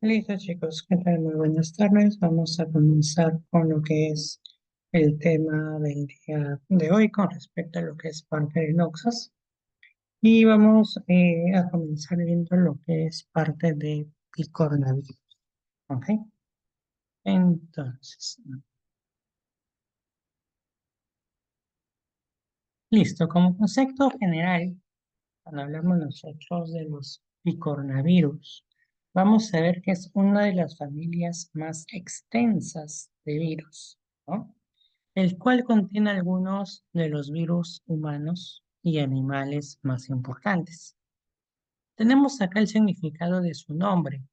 Listo, chicos, ¿qué tal? Muy buenas tardes. Vamos a comenzar con lo que es el tema del día de hoy con respecto a lo que es parte de Noxas. Y vamos a comenzar viendo lo que es parte de Picornavirus. ¿Ok? Entonces, listo. Como concepto general, cuando hablamos nosotros de los picornavirus, vamos a ver que es una de las familias más extensas de virus, ¿no? El cual contiene algunos de los virus humanos y animales más importantes. Tenemos acá el significado de su nombre,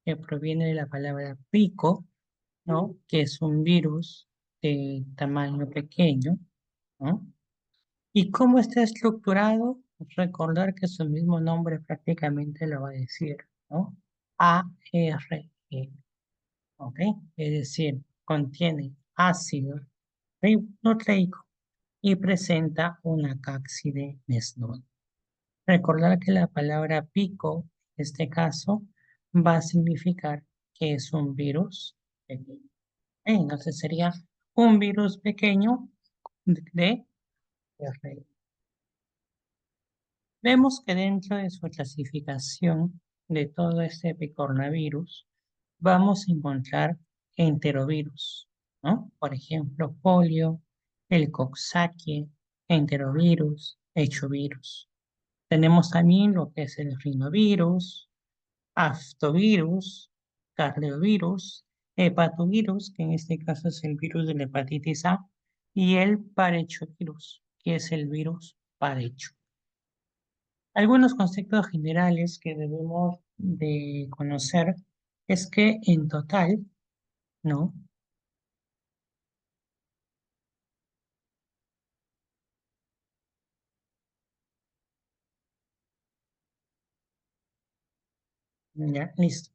que proviene de la palabra pico, ¿no? Que es un virus de tamaño pequeño, ¿no? ¿Y cómo está estructurado? Recordar que su mismo nombre prácticamente lo va a decir, ¿no? ARN, ¿ok? Es decir, contiene ácido ribonucleico y presenta una cápside desnuda. Recordar que la palabra pico, en este caso, va a significar que es un virus pequeño. Entonces sería un virus pequeño de RNA. Vemos que dentro de su clasificación de todo este picornavirus, vamos a encontrar enterovirus, ¿no? Por ejemplo, polio, el coxsackie, enterovirus, hechovirus. Tenemos también lo que es el rinovirus, aftovirus, carleovirus, hepatovirus, que en este caso es el virus de la hepatitis A, y el parechovirus, que es el virus parecho. Algunos conceptos generales que debemos de conocer es que en total, ¿no? Ya, listo.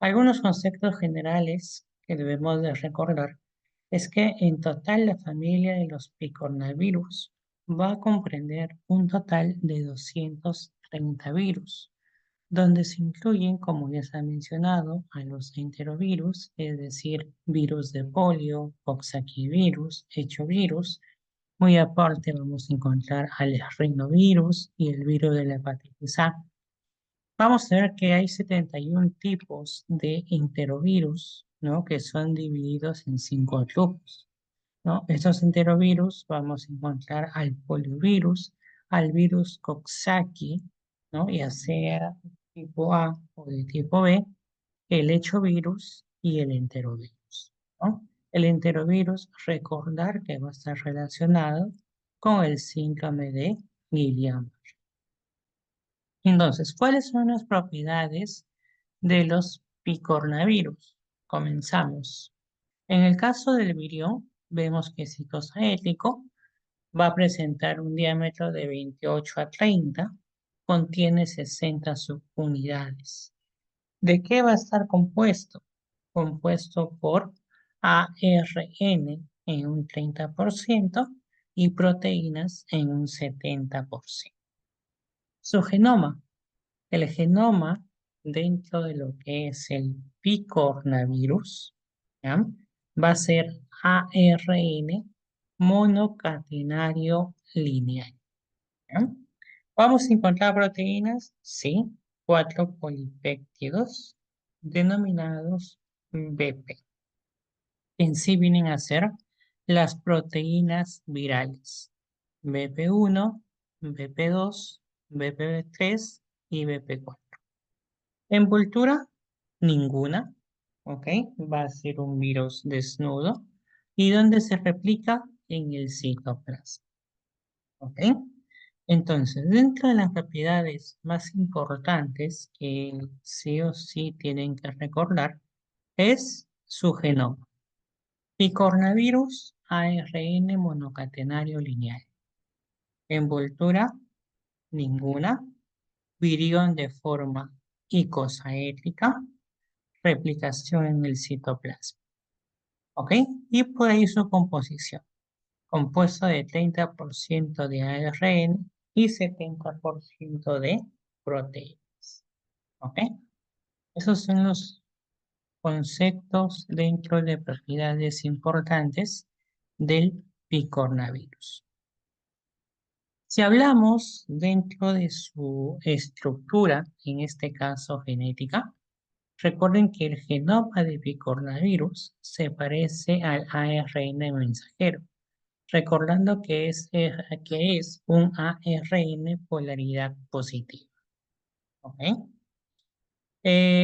Algunos conceptos generales que debemos de recordar es que en total la familia de los picornavirus va a comprender un total de 230 virus, donde se incluyen, como ya se ha mencionado, a los enterovirus, es decir, virus de polio, coxsackievirus, hechovirus. Muy aparte vamos a encontrar al rinovirus y el virus de la hepatitis A. Vamos a ver que hay 71 tipos de enterovirus, ¿no? Que son divididos en 5 grupos, ¿no? Estos enterovirus vamos a encontrar al poliovirus, al virus Coxsackie, ¿no? Ya sea tipo A o de tipo B, el hechovirus y el enterovirus, ¿no? El enterovirus, recordar que va a estar relacionado con el síndrome de Guillain. Entonces, ¿cuáles son las propiedades de los picornavirus? Comenzamos. En el caso del virión, vemos que es citosaélico, va a presentar un diámetro de 28 a 30, contiene 60 subunidades. ¿De qué va a estar compuesto? Compuesto por ARN en un 30% y proteínas en un 70%. Su genoma. El genoma dentro de lo que es el picornavirus, ¿ya? Va a ser ARN monocatenario lineal, ¿ya? Vamos a encontrar proteínas, sí, 4 polipéptidos denominados BP. En sí vienen a ser las proteínas virales BP1, BP2, BP3 y BP4. Envoltura, ninguna, ¿ok? Va a ser un virus desnudo y donde se replica en el citoplasma, ¿ok? Entonces, dentro de las propiedades más importantes que sí o sí tienen que recordar es su genoma. Picornavirus ARN monocatenario lineal. Envoltura, ninguna. Virión de forma icosaédrica. Replicación en el citoplasma. ¿Ok? Y por ahí su composición. Compuesto de 30% de ARN y 70% de proteínas. ¿Ok? Esos son los conceptos dentro de propiedades importantes del picornavirus. Si hablamos dentro de su estructura, en este caso genética, recuerden que el genoma de picornavirus se parece al ARN mensajero, recordando que es un ARN polaridad positiva. ¿Ok?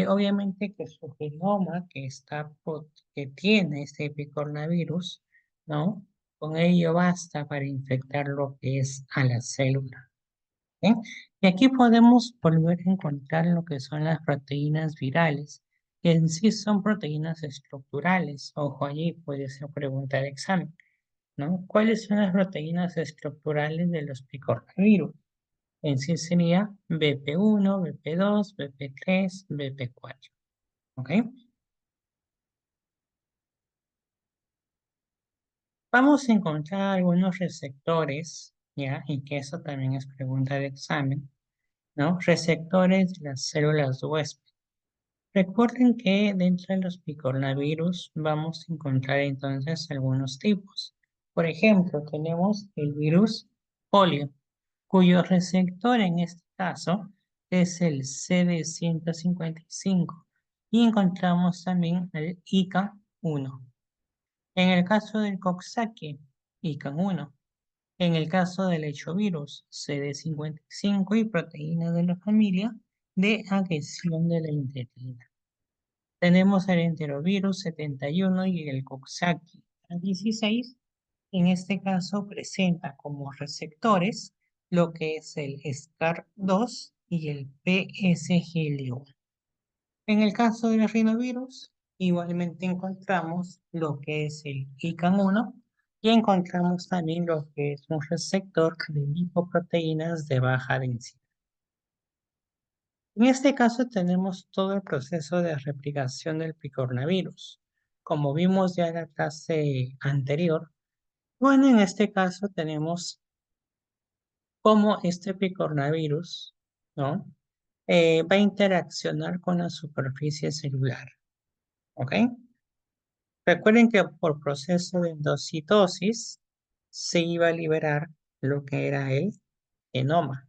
Obviamente que su genoma que tiene este picornavirus, ¿no? Con ello basta para infectar lo que es a la célula. ¿Ok? Y aquí podemos volver a encontrar lo que son las proteínas virales, que en sí son proteínas estructurales. Ojo, allí puede ser pregunta de examen, ¿no? ¿Cuáles son las proteínas estructurales de los picornavirus? En sí sería BP1, BP2, BP3, BP4. ¿Ok? Vamos a encontrar algunos receptores, ¿ya? Y que eso también es pregunta de examen, ¿no? Receptores de las células huésped. Recuerden que dentro de los picornavirus vamos a encontrar entonces algunos tipos. Por ejemplo, tenemos el virus polio, cuyo receptor en este caso es el CD155 y encontramos también el ICA1. En el caso del Coxsackie, ICAN1. En el caso del hechovirus, CD55 y proteínas de la familia de adhesión de la intetina. Tenemos el enterovirus 71 y el Coxsackie 16. En este caso presenta como receptores lo que es el SCAR2 y el PSGL1. En el caso del rinovirus, igualmente encontramos lo que es el ICAN1 y encontramos también lo que es un receptor de lipoproteínas de baja densidad. En este caso tenemos todo el proceso de replicación del picornavirus. Como vimos ya en la clase anterior, bueno, en este caso tenemos cómo este picornavirus, ¿no? Va a interaccionar con la superficie celular, ¿ok? Recuerden que por proceso de endocitosis se iba a liberar lo que era el genoma.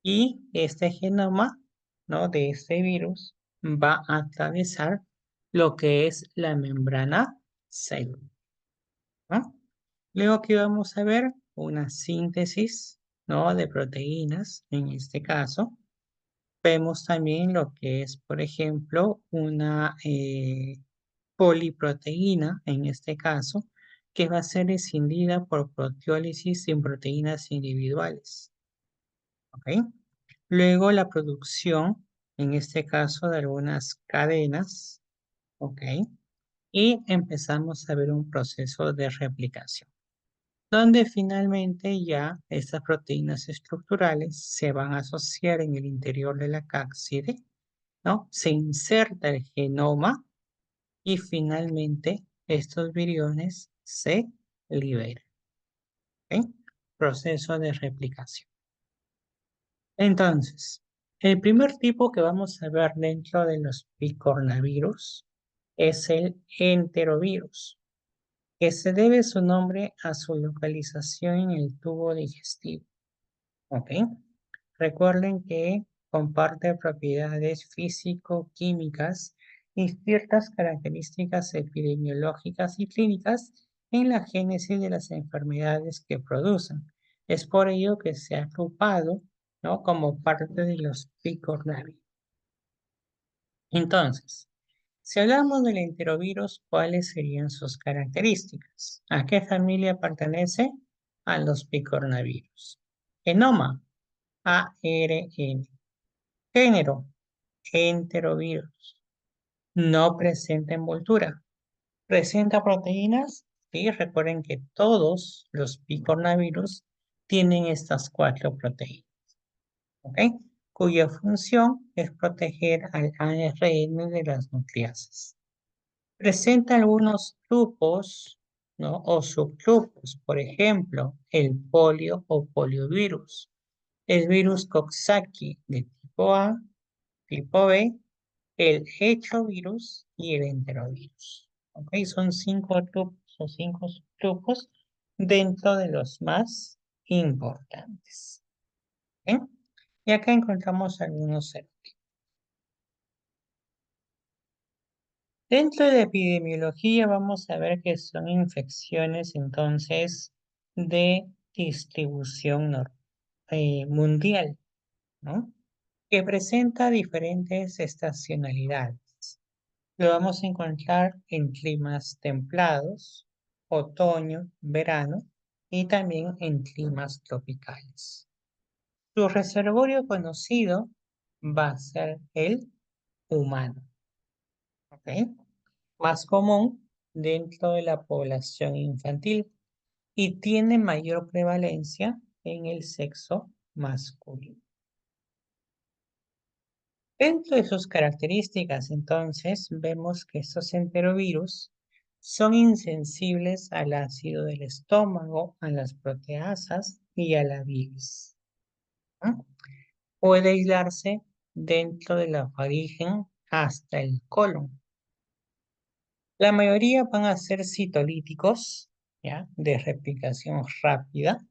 Y este genoma, ¿no? De este virus va a atravesar lo que es la membrana celular, ¿no? Luego aquí vamos a ver una síntesis, ¿no? De proteínas, en este caso. Vemos también lo que es, por ejemplo, una poliproteína, en este caso, que va a ser escindida por proteólisis en proteínas individuales. ¿Ok? Luego la producción, en este caso, de algunas cadenas. ¿Ok? Y empezamos a ver un proceso de replicación, donde finalmente ya estas proteínas estructurales se van a asociar en el interior de la cápside, ¿no? Se inserta el genoma y finalmente estos viriones se liberan. ¿Ok? Proceso de replicación. Entonces, el primer tipo que vamos a ver dentro de los picornavirus es el enterovirus, que se debe su nombre a su localización en el tubo digestivo. ¿Ok? Recuerden que comparte propiedades físico-químicas y ciertas características epidemiológicas y clínicas en la génesis de las enfermedades que producen. Es por ello que se ha agrupado, ¿no? Como parte de los picornavirus. Entonces, si hablamos del enterovirus, ¿cuáles serían sus características? ¿A qué familia pertenece? A los picornavirus. Genoma, ARN. Género, enterovirus. No presenta envoltura. ¿Presenta proteínas? Sí, recuerden que todos los picornavirus tienen estas 4 proteínas, ¿ok? Cuya función es proteger al ARN de las nucleasas. Presenta algunos grupos, ¿no? O subgrupos, por ejemplo, el polio o poliovirus, el virus Coxsackie de tipo A, tipo B el hechovirus y el enterovirus. ¿Ok? Son 5 grupos o 5 subgrupos dentro de los más importantes. ¿Ok? Y acá encontramos algunos serotipos. Dentro de epidemiología vamos a ver que son infecciones entonces de distribución mundial, ¿no? Que presenta diferentes estacionalidades. Lo vamos a encontrar en climas templados, otoño, verano y también en climas tropicales. Su reservorio conocido va a ser el humano, ¿ok? Más común dentro de la población infantil y tiene mayor prevalencia en el sexo masculino. Dentro de sus características, entonces, vemos que estos enterovirus son insensibles al ácido del estómago, a las proteasas y a la bilis, ¿no? Puede aislarse dentro de la faringe hasta el colon. La mayoría van a ser citolíticos, ¿ya? De replicación rápida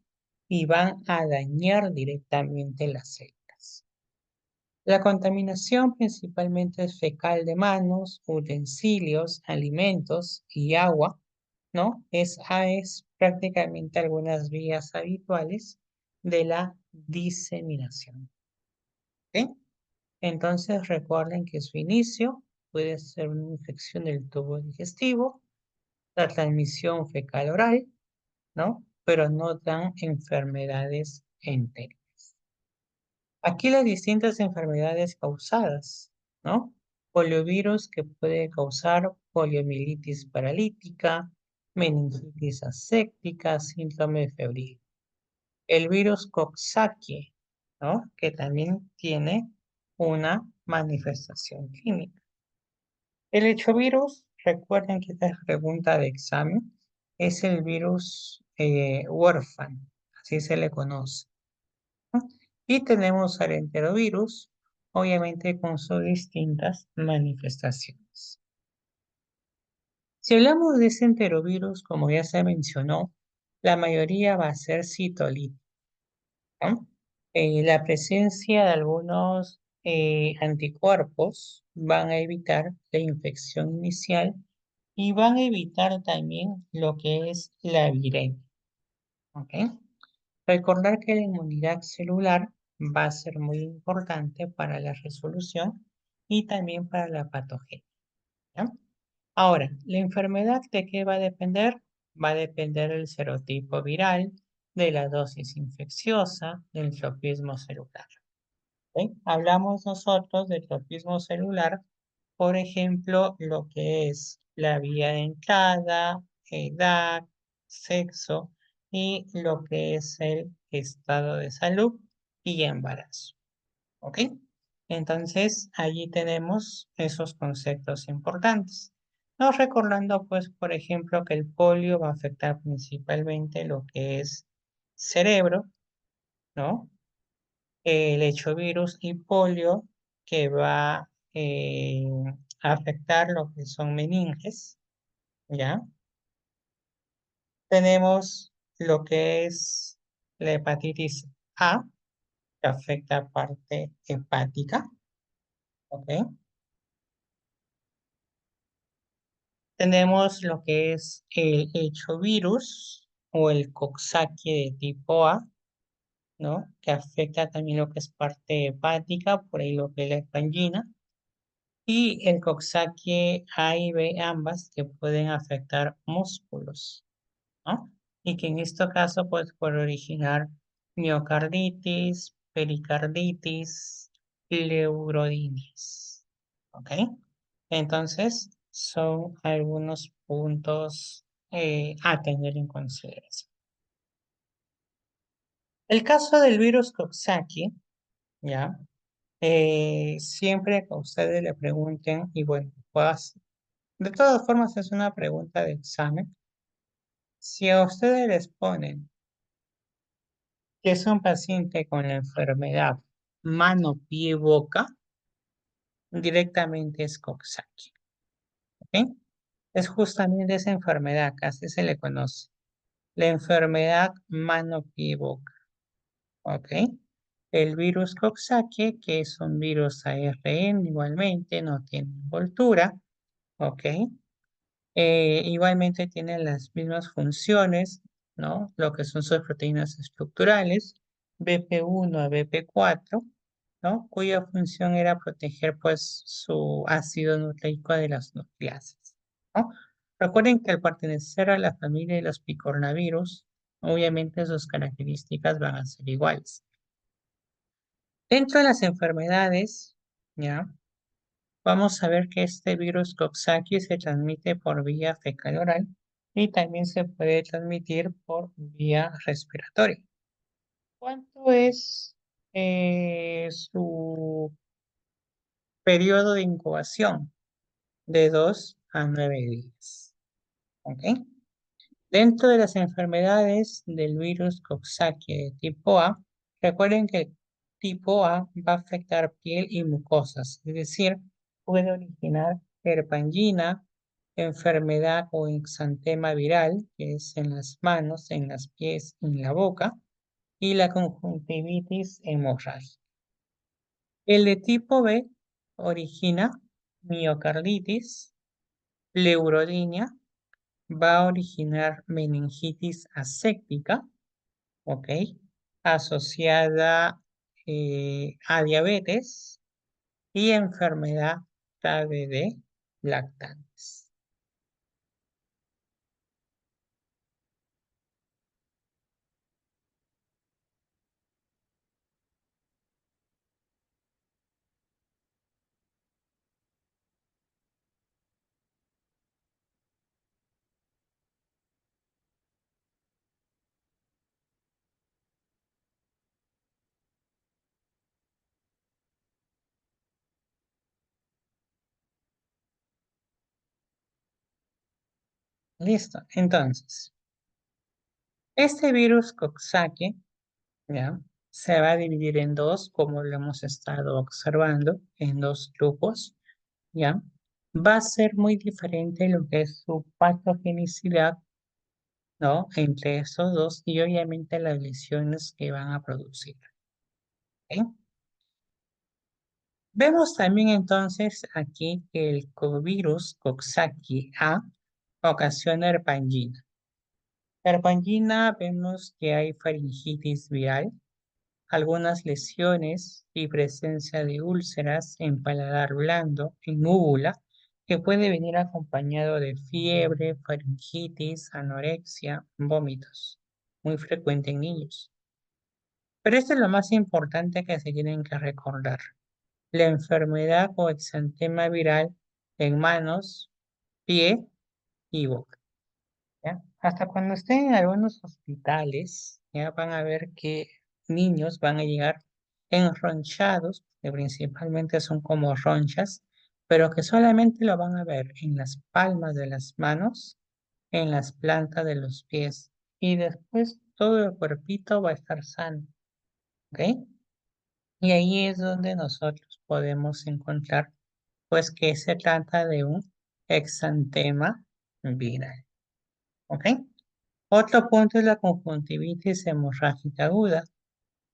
y van a dañar directamente las células. La contaminación principalmente es fecal de manos, utensilios, alimentos y agua, ¿no? Es prácticamente algunas vías habituales de la diseminación. ¿Ok? Entonces recuerden que su inicio puede ser una infección del tubo digestivo, la transmisión fecal oral, ¿no? Pero no dan enfermedades entéricas. Aquí las distintas enfermedades causadas, ¿no? Poliovirus que puede causar poliomielitis paralítica, meningitis aséptica, síndrome febril. El virus Coxsackie, ¿no? Que también tiene una manifestación clínica. El hechovirus, recuerden que esta es pregunta de examen, es el virus huérfano, así se le conoce, ¿no? Y tenemos al enterovirus, obviamente con sus distintas manifestaciones. Si hablamos de ese enterovirus, como ya se mencionó, la mayoría va a ser citolítica, ¿no? La presencia de algunos anticuerpos van a evitar la infección inicial y van a evitar también lo que es la viremia. ¿Ok? Recordar que la inmunidad celular va a ser muy importante para la resolución y también para la patogenia. ¿Ya? Ahora, ¿la enfermedad de qué va a depender? Va a depender del serotipo viral, de la dosis infecciosa, del tropismo celular. ¿Ok? Hablamos nosotros del tropismo celular, por ejemplo, lo que es la vía de entrada, edad, sexo y lo que es el estado de salud y embarazo. ¿Ok? Entonces, allí tenemos esos conceptos importantes. Nos recordando, pues, por ejemplo, que el polio va a afectar principalmente lo que es cerebro, ¿no? El hechovirus y polio que va a afectar lo que son meninges, ¿ya? Tenemos lo que es la hepatitis A, que afecta parte hepática, ¿ok? Tenemos lo que es el hechovirus o el Coxsackie de tipo A, ¿no? Que afecta también lo que es parte hepática, por ahí lo que es la angina. Y el Coxsackie A y B ambas que pueden afectar músculos, ¿no? Y que en este caso pues puede originar miocarditis, pericarditis, pleurodinis, ¿ok? Entonces son algunos puntos a tener en consideración. El caso del virus Coxsackie, ¿ya? Siempre que a ustedes le pregunten, y bueno, puedas, de todas formas es una pregunta de examen. Si a ustedes les ponen que es un paciente con la enfermedad mano, pie, boca, directamente es Coxsackie. ¿Ok? Es justamente esa enfermedad que así se le conoce. La enfermedad mano-pie-boca. ¿Ok? El virus Coxsackie, que es un virus ARN igualmente, no tiene envoltura. ¿Ok? Igualmente tiene las mismas funciones, ¿no? Lo que son sus proteínas estructurales, BP1 a BP4, ¿no? Cuya función era proteger, pues, su ácido nucleico de las nucleases, ¿no? Recuerden que al pertenecer a la familia de los picornavirus, obviamente sus características van a ser iguales. Dentro de las enfermedades, ¿ya? Vamos a ver que este virus Coxsackie se transmite por vía fecal oral y también se puede transmitir por vía respiratoria. ¿Cuánto es su periodo de incubación? De 2 a 9 días. ¿Ok? Dentro de las enfermedades del virus Coxsackie de tipo A, recuerden que el tipo A va a afectar piel y mucosas, es decir, puede originar herpangina, enfermedad o exantema viral, que es en las manos, en los pies, en la boca, y la conjuntivitis hemorrágica. El de tipo B origina miocarditis, pleurodinia, va a originar meningitis aséptica, ¿ok? Asociada a diabetes y enfermedad grave de lactantes. Listo. Entonces, este virus Coxsackie, ¿ya? Se va a dividir en dos, como lo hemos estado observando, en dos grupos, ¿ya? Va a ser muy diferente lo que es su patogenicidad, ¿no? Entre estos dos y obviamente las lesiones que van a producir. ¿Ok? Vemos también entonces aquí que el virus Coxsackie A ocasiona herpangina. Herpangina vemos que hay faringitis viral, algunas lesiones y presencia de úlceras en paladar blando, en úvula, que puede venir acompañado de fiebre, faringitis, anorexia, vómitos, muy frecuente en niños. Pero esto es lo más importante que se tienen que recordar. La enfermedad o exantema viral en manos, pie y boca. ¿Ya? Hasta cuando estén en algunos hospitales, ya van a ver que niños van a llegar enronchados, que principalmente son como ronchas, pero que solamente lo van a ver en las palmas de las manos, en las plantas de los pies, y después todo el cuerpito va a estar sano, ¿ok? Y ahí es donde nosotros podemos encontrar, pues, que se trata de un exantema viral, ¿ok? Otro punto es la conjuntivitis hemorrágica aguda,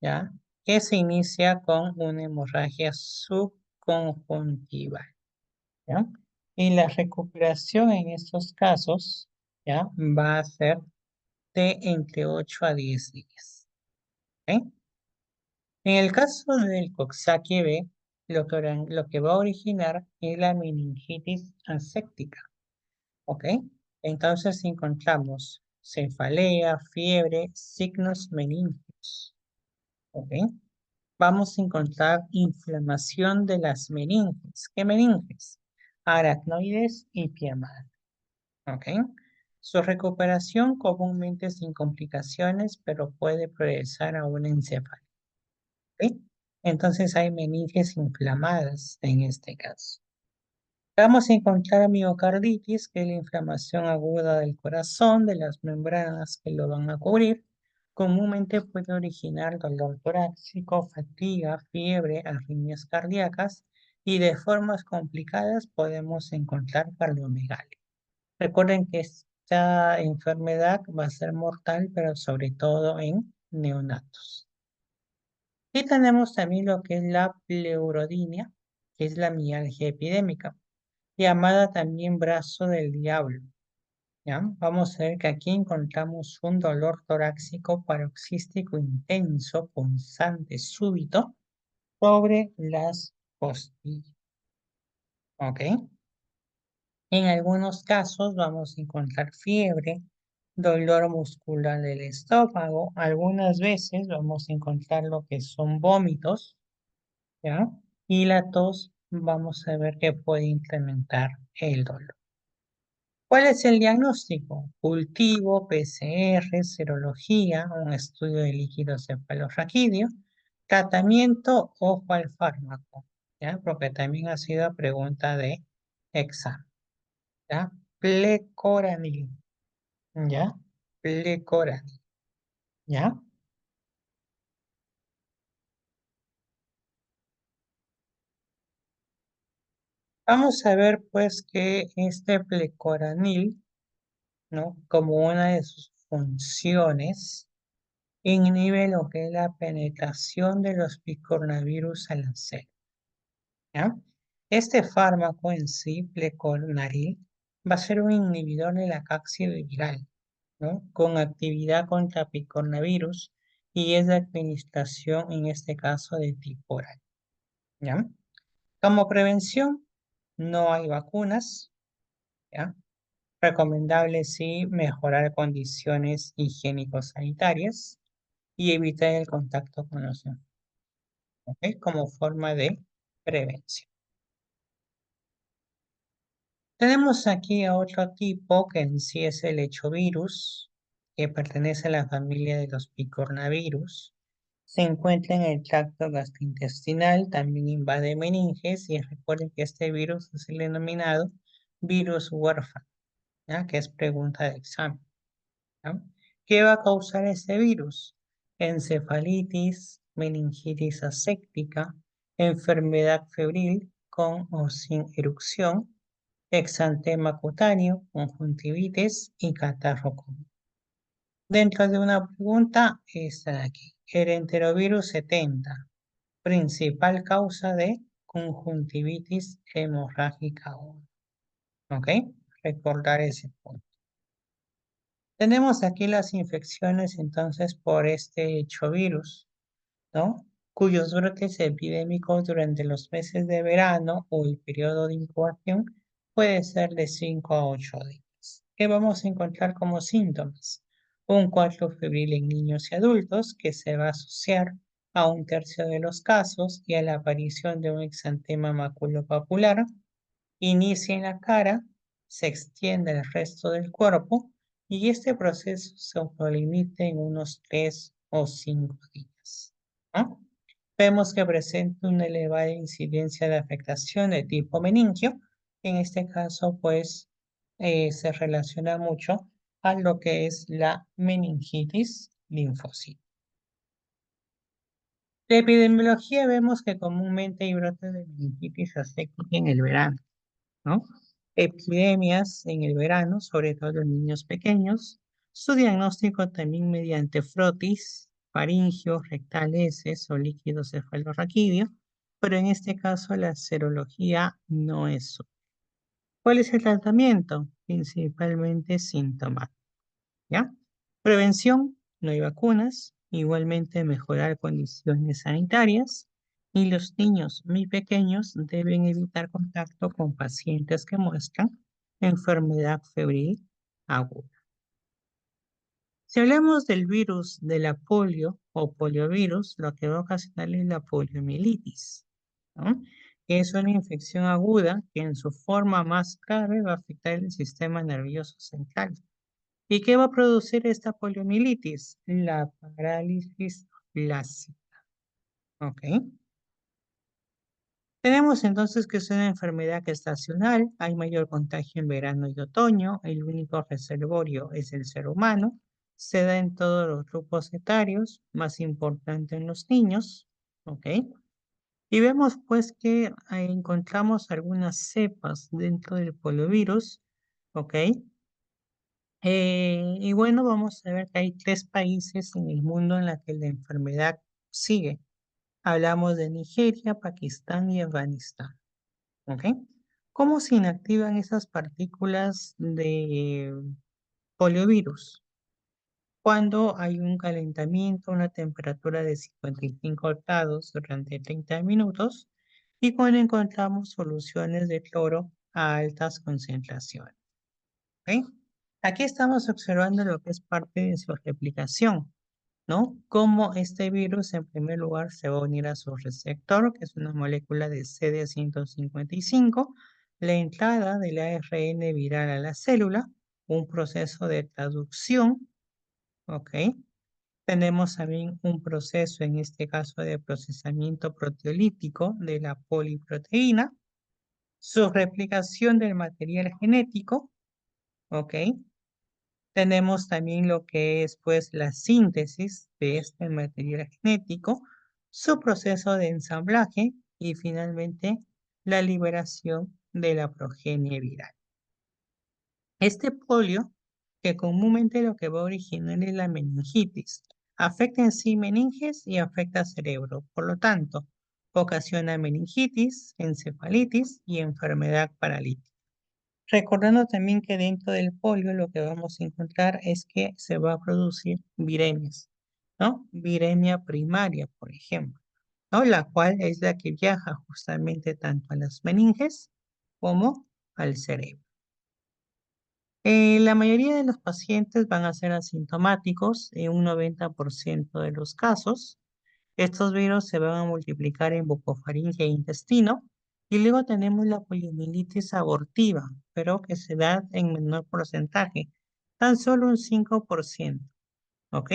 ¿ya? Que se inicia con una hemorragia subconjuntiva, ¿ya? Y la recuperación en estos casos, ¿ya? Va a ser de entre 8 a 10 días, ¿ok? En el caso del Coxsackie B, lo que va a originar es la meningitis aséptica, ¿ok? Entonces encontramos cefalea, fiebre, signos meningos, ¿ok? Vamos a encontrar inflamación de las meninges. ¿Qué meninges? Aracnoides y piedad, ¿ok? Su recuperación comúnmente sin complicaciones, pero puede progresar a una encefalitis, ¿ok? Entonces hay meninges inflamadas en este caso. Vamos a encontrar miocarditis, que es la inflamación aguda del corazón, de las membranas que lo van a cubrir. Comúnmente puede originar dolor torácico, fatiga, fiebre, arritmias cardíacas Y de formas complicadas podemos encontrar cardiomegalia. Recuerden que esta enfermedad va a ser mortal, pero sobre todo en neonatos. Y tenemos también lo que es la pleurodemia, que es la mialgia epidémica, llamada también brazo del diablo. ¿Ya? Vamos a ver que aquí encontramos un dolor torácico paroxístico intenso, punzante, súbito, sobre las costillas. ¿Ok? En algunos casos vamos a encontrar fiebre, dolor muscular del estómago. Algunas veces vamos a encontrar lo que son vómitos, ¿ya? Y la tos vamos a ver que puede incrementar el dolor. ¿Cuál es el diagnóstico? Cultivo, PCR, serología, un estudio de líquido cefalorraquídeo, tratamiento, ojo al fármaco, ¿ya? Porque también ha sido pregunta de examen, ¿ya? Plecoranil, ¿ya? Plecoranil, ¿ya? Vamos a ver pues que este plecoranil, ¿no? Como una de sus funciones, inhibe lo que es la penetración de los picornavirus a la célula, ¿ya? Este fármaco en sí, pleconaril, va a ser un inhibidor de la cápside viral, ¿no? Con actividad contra picornavirus y es de administración, en este caso, de tipo oral, ¿ya? Como prevención, no hay vacunas, ¿ya? Recomendable sí mejorar condiciones higiénico-sanitarias y evitar el contacto con los enfermos, ¿ok? Como forma de prevención. Tenemos aquí a otro tipo que en sí es el hechovirus, que pertenece a la familia de los picornavirus. Se encuentra en el tracto gastrointestinal, también invade meninges y recuerden que este virus es el denominado virus huérfano, ¿ya? Que es pregunta de examen, ¿ya? ¿Qué va a causar este virus? Encefalitis, meningitis aséptica, enfermedad febril con o sin erupción, exantema cutáneo, conjuntivitis y catarro común. Dentro de una pregunta está de aquí. El enterovirus 70, principal causa de conjuntivitis hemorrágica aguda. ¿Ok? Recordar ese punto. Tenemos aquí las infecciones entonces por este hecho virus, ¿no? Cuyos brotes epidémicos durante los meses de verano o el periodo de incubación puede ser de 5 a 8 días. ¿Qué vamos a encontrar como síntomas? Un cuadro febril en niños y adultos que se va a asociar a un tercio de los casos y a la aparición de un exantema maculopapular. Inicia en la cara, se extiende al resto del cuerpo y este proceso se autolimita en unos 3 o 5 días, ¿no? Vemos que presenta una elevada incidencia de afectación de tipo meningio. En este caso, pues, se relaciona mucho a lo que es la meningitis linfótica. De epidemiología vemos que comúnmente hay brotes de meningitis aséptica en el verano, ¿no? Epidemias en el verano, sobre todo en niños pequeños. Su diagnóstico también mediante frotis, faringio, rectal heces o líquido cefalorraquídeo, pero en este caso la serología no es. ¿Cuál es el tratamiento? Principalmente sintomático, ¿ya? Prevención, no hay vacunas, igualmente mejorar condiciones sanitarias y los niños muy pequeños deben evitar contacto con pacientes que muestran enfermedad febril aguda. Si hablamos del virus de la polio o poliovirus, lo que va a ocasionar es la poliomielitis, ¿no? Que es una infección aguda que en su forma más grave va a afectar el sistema nervioso central. ¿Y qué va a producir esta poliomielitis? La parálisis plácica. ¿Ok? Tenemos entonces que es una enfermedad estacional, hay mayor contagio en verano y otoño, el único reservorio es el ser humano, se da en todos los grupos etarios, más importante en los niños, ¿ok? Y vemos pues que encontramos algunas cepas dentro del poliovirus, ¿ok? Y bueno, vamos a ver que hay 3 países en el mundo en la que la enfermedad sigue. Hablamos de Nigeria, Pakistán y Afganistán, ¿ok? ¿Cómo se inactivan esas partículas de poliovirus? Cuando hay un calentamiento, una temperatura de 55 grados durante 30 minutos y cuando encontramos soluciones de cloro a altas concentraciones. ¿Ok? Aquí estamos observando lo que es parte de su replicación, ¿no? Cómo este virus en primer lugar se va a unir a su receptor, que es una molécula de CD155, la entrada del ARN viral a la célula, un proceso de traducción, ¿ok? Tenemos también un proceso, en este caso de procesamiento proteolítico de la poliproteína, su replicación del material genético, ¿ok? Tenemos también lo que es pues la síntesis de este material genético, su proceso de ensamblaje y finalmente la liberación de la progenie viral. Este polio, que comúnmente lo que va a originar es la meningitis, afecta en sí meninges y afecta cerebro. Por lo tanto, ocasiona meningitis, encefalitis y enfermedad paralítica. Recordando también que dentro del polio lo que vamos a encontrar es que se va a producir viremias, ¿no? Viremia primaria, por ejemplo, ¿no? La cual es la que viaja justamente tanto a las meninges como al cerebro. La mayoría de los pacientes van a ser asintomáticos en un 90% de los casos. Estos virus se van a multiplicar en bucofaringe e intestino. Y luego tenemos la poliomielitis abortiva, pero que se da en menor porcentaje, tan solo un 5%. ¿Ok?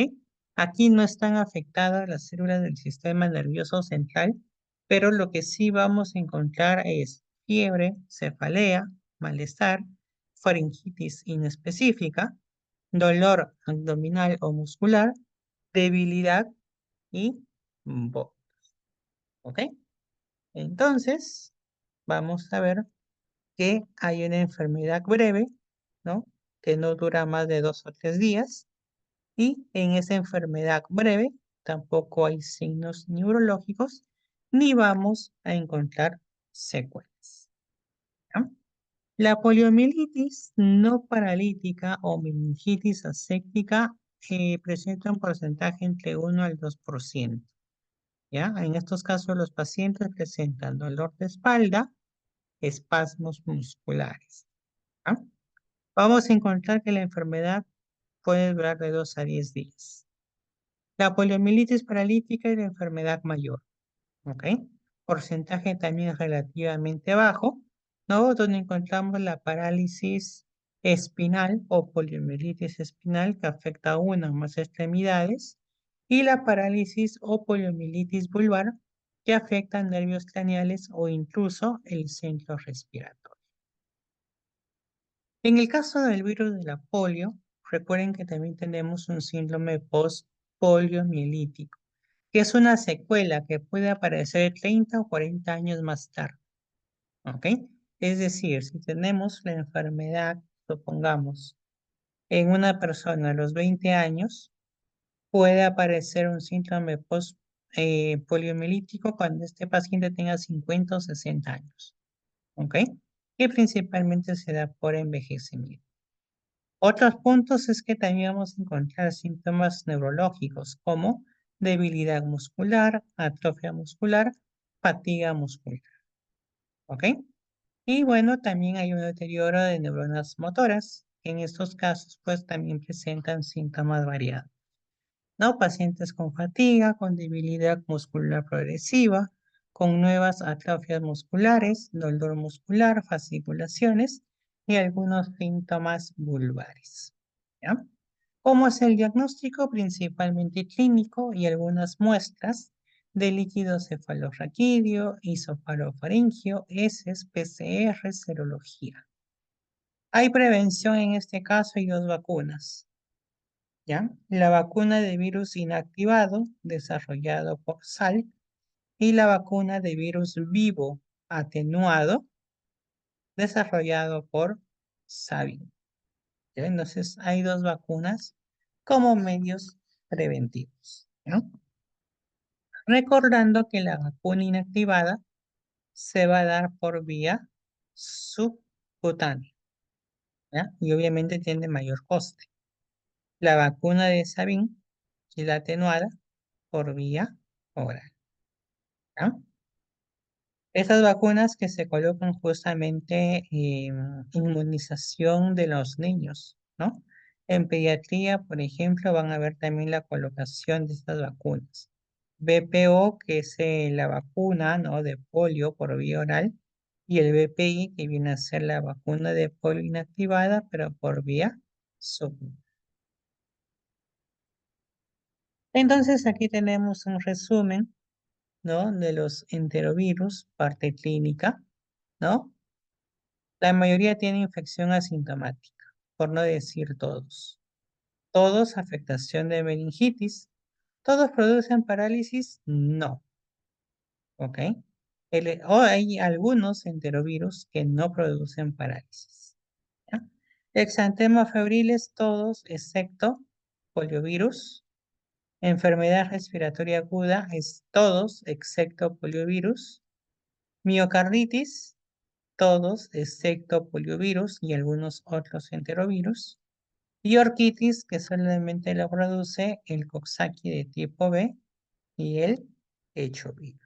Aquí no están afectadas las células del sistema nervioso central, pero lo que sí vamos a encontrar es fiebre, cefalea, malestar, faringitis inespecífica, dolor abdominal o muscular, debilidad y vómito. ¿Ok? Entonces, vamos a ver que hay una enfermedad breve, ¿no? Que no dura más de 2 o 3 días. Y en esa enfermedad breve tampoco hay signos neurológicos ni vamos a encontrar secuelas, ¿ya? La poliomielitis no paralítica o meningitis aséptica presenta un porcentaje entre 1 al 2%. ¿Ya? En estos casos los pacientes presentan dolor de espalda, espasmos musculares. ¿Ya? Vamos a encontrar que la enfermedad puede durar de 2 a 10 días. La poliomielitis paralítica es la enfermedad mayor, ¿ok? Porcentaje también relativamente bajo, ¿no? Donde encontramos la parálisis espinal o poliomielitis espinal que afecta a una o más extremidades y la parálisis o poliomielitis vulvar que afecta a nervios craneales o incluso el centro respiratorio. En el caso del virus de la polio, recuerden que también tenemos un síndrome post-poliomielítico, que es una secuela que puede aparecer 30 o 40 años más tarde, ¿ok? Es decir, si tenemos la enfermedad, supongamos, en una persona a los 20 años, puede aparecer un síndrome post-poliomielítico cuando este paciente tenga 50 o 60 años, ¿ok? Que principalmente se da por envejecimiento. Otros puntos es que también vamos a encontrar síntomas neurológicos como debilidad muscular, atrofia muscular, fatiga muscular. ¿Ok? Y bueno, también hay un deterioro de neuronas motoras. En estos casos, pues también presentan síntomas variados, ¿no? Pacientes con fatiga, con debilidad muscular progresiva, con nuevas atrofias musculares, dolor muscular, fasciculaciones y algunos síntomas vulvares. ¿Ya? ¿Cómo es el diagnóstico? Principalmente clínico y algunas muestras de líquido cefalorraquídeo, isofalofaringio, heces, PCR, serología. Hay prevención en este caso y 2 vacunas. ¿Ya? La vacuna de virus inactivado, desarrollado por SAL, y la vacuna de virus vivo atenuado desarrollado por Sabin. ¿Ya? Entonces, hay dos vacunas como medios preventivos, ¿no? Recordando que la vacuna inactivada se va a dar por vía subcutánea, ¿ya? Y obviamente tiene mayor coste. La vacuna de Sabin y la atenuada por vía oral, ¿ya? Estas vacunas que se colocan justamente en inmunización de los niños, ¿no? En pediatría, por ejemplo, van a ver también la colocación de estas vacunas. BPO, que es la vacuna, ¿no? De polio por vía oral, y el BPI, que viene a ser la vacuna de polio inactivada, pero por vía sub. Entonces, aquí tenemos un resumen, ¿no? De los enterovirus, parte clínica, ¿no? La mayoría tiene infección asintomática, por no decir todos. Todos afectación de meningitis. ¿Todos producen parálisis? No. ¿Ok? O hay algunos enterovirus que no producen parálisis. ¿Ya? Exantemas febriles, todos excepto poliovirus. Enfermedad respiratoria aguda es todos excepto poliovirus. Miocarditis, todos excepto poliovirus y algunos otros enterovirus. Y orquitis, que solamente lo produce el Coxsackie de tipo B y el hechovirus.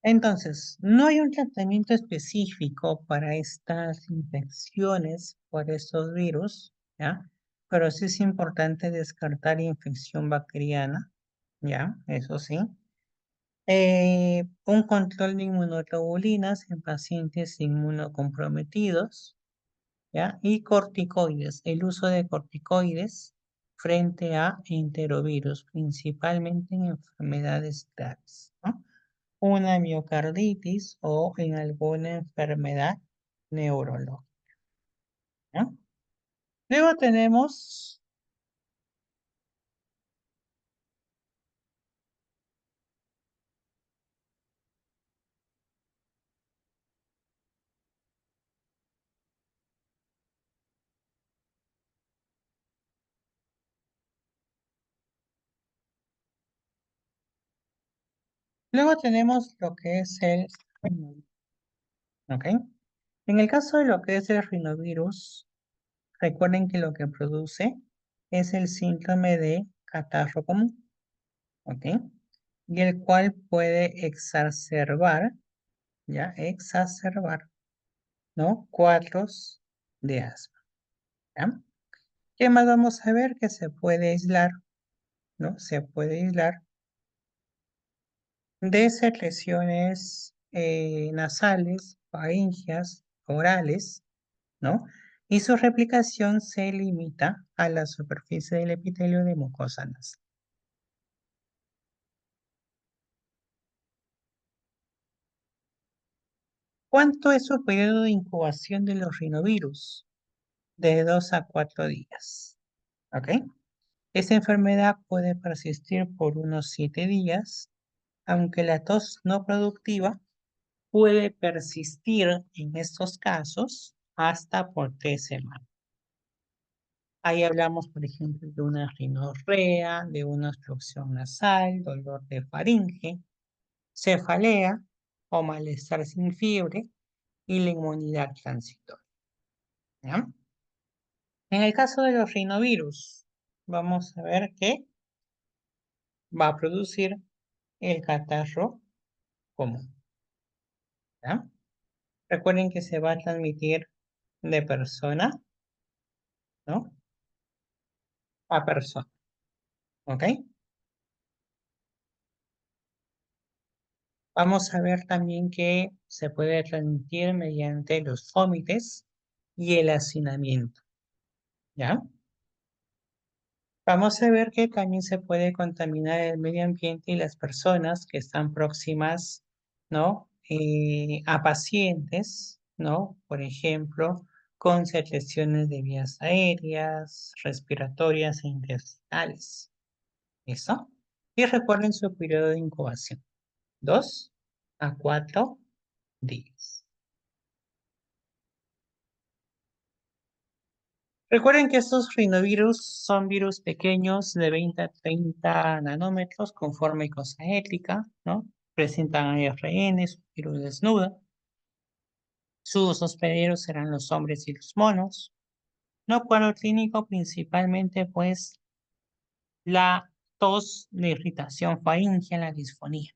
Entonces, no hay un tratamiento específico para estas infecciones por estos virus, ¿ya? Pero sí es importante descartar infección bacteriana, ¿ya? Eso sí. Un control de inmunoglobulinas en pacientes inmunocomprometidos, ¿ya? Y corticoides, el uso de corticoides frente a enterovirus, principalmente en enfermedades graves, ¿no? Una miocarditis o en alguna enfermedad neurológica, ¿no? Luego tenemos, luego tenemos lo que es el rinovirus, ¿ok? En el caso de lo que es el rinovirus, recuerden que lo que produce es el síndrome de catarro común, ¿ok? Y el cual puede exacerbar, ¿ya? Exacerbar, ¿no? Cuadros de asma, ¿ya? ¿Qué más vamos a ver? Que se puede aislar, ¿no? Se puede aislar de secreciones nasales, faringias, orales, ¿no? Y su replicación se limita a la superficie del epitelio de mucosa nasal. ¿Cuánto es su periodo de incubación de los rinovirus? De 2 a 4 días. ¿Ok? Esta enfermedad puede persistir por unos 7 días, aunque la tos no productiva puede persistir en estos casos hasta por 3 semanas. Ahí hablamos, por ejemplo, de una rinorrea, de una obstrucción nasal, dolor de faringe, cefalea o malestar sin fiebre y la inmunidad transitoria, ¿ya? En el caso de los rinovirus, vamos a ver que va a producir el catarro común, ¿ya? Recuerden que se va a transmitir de persona, ¿no? A persona, ¿ok? Vamos a ver también que se puede transmitir mediante los fómites y el hacinamiento. ¿Ya? Vamos a ver que también se puede contaminar el medio ambiente y las personas que están próximas, ¿no? A pacientes, ¿no? Por ejemplo, con secreciones de vías aéreas, respiratorias e intestinales. ¿Eso? Y recuerden su periodo de incubación, 2 a 4 días. Recuerden que estos rinovirus son virus pequeños de 20 a 30 nanómetros con forma icosaédrica, ¿no? Presentan ARN, su virus desnuda. Sus hospederos serán los hombres y los monos. No cuadro clínico principalmente pues la tos, la irritación faríngea, la disfonía.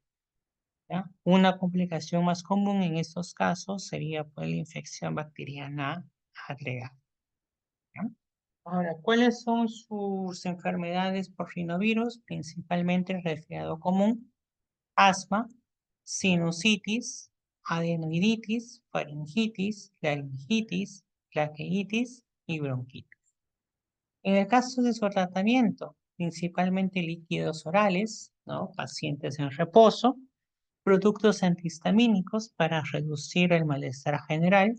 ¿Ya? Una complicación más común en estos casos sería pues la infección bacteriana agregada. ¿Ya? Ahora, ¿cuáles son sus enfermedades por rinovirus? Principalmente el resfriado común, asma, sinusitis, adenoiditis, faringitis, laringitis, plaqueitis y bronquitis. En el caso de su tratamiento, principalmente líquidos orales, ¿no? Pacientes en reposo, productos antihistamínicos para reducir el malestar general,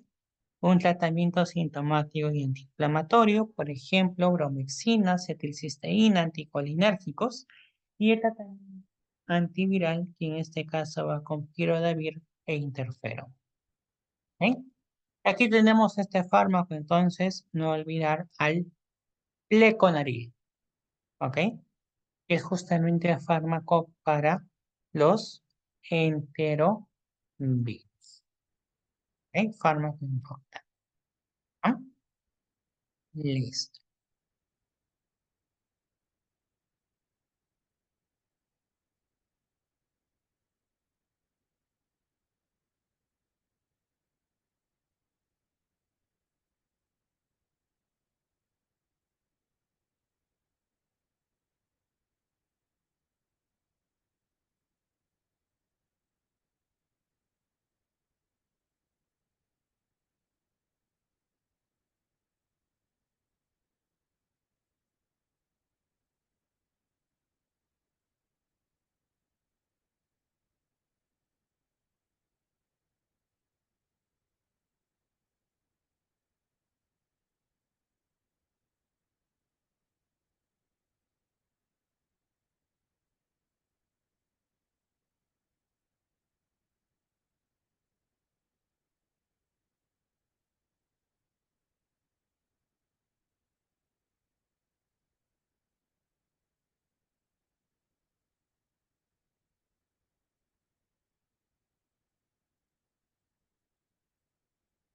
un tratamiento sintomático y antiinflamatorio, por ejemplo, bromexina, cetilcisteína, anticolinérgicos, y el tratamiento antiviral, que en este caso va con pirodavir e interferón. ¿Ok? Aquí tenemos este fármaco, entonces, no olvidar al pleconaril, ¿ok? Que es justamente el fármaco para los enterovirus, ¿ok? Fármaco importante. ¿Ah? Listo.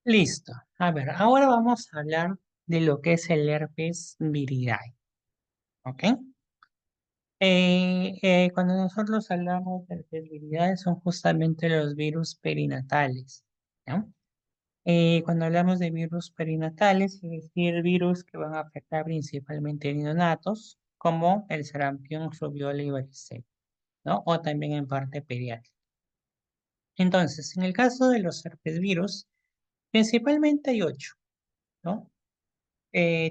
Listo. A ver, ahora vamos a hablar de lo que es el herpes viridae, ¿ok? Cuando nosotros hablamos de herpes viridae son justamente los virus perinatales, ¿no? Cuando hablamos de virus perinatales, es decir, virus que van a afectar principalmente a neonatos, como el sarampión, rubiola y varicela, ¿no? O también en parte pediátrica. Entonces, en el caso de los herpesvirus, principalmente hay 8, ¿no?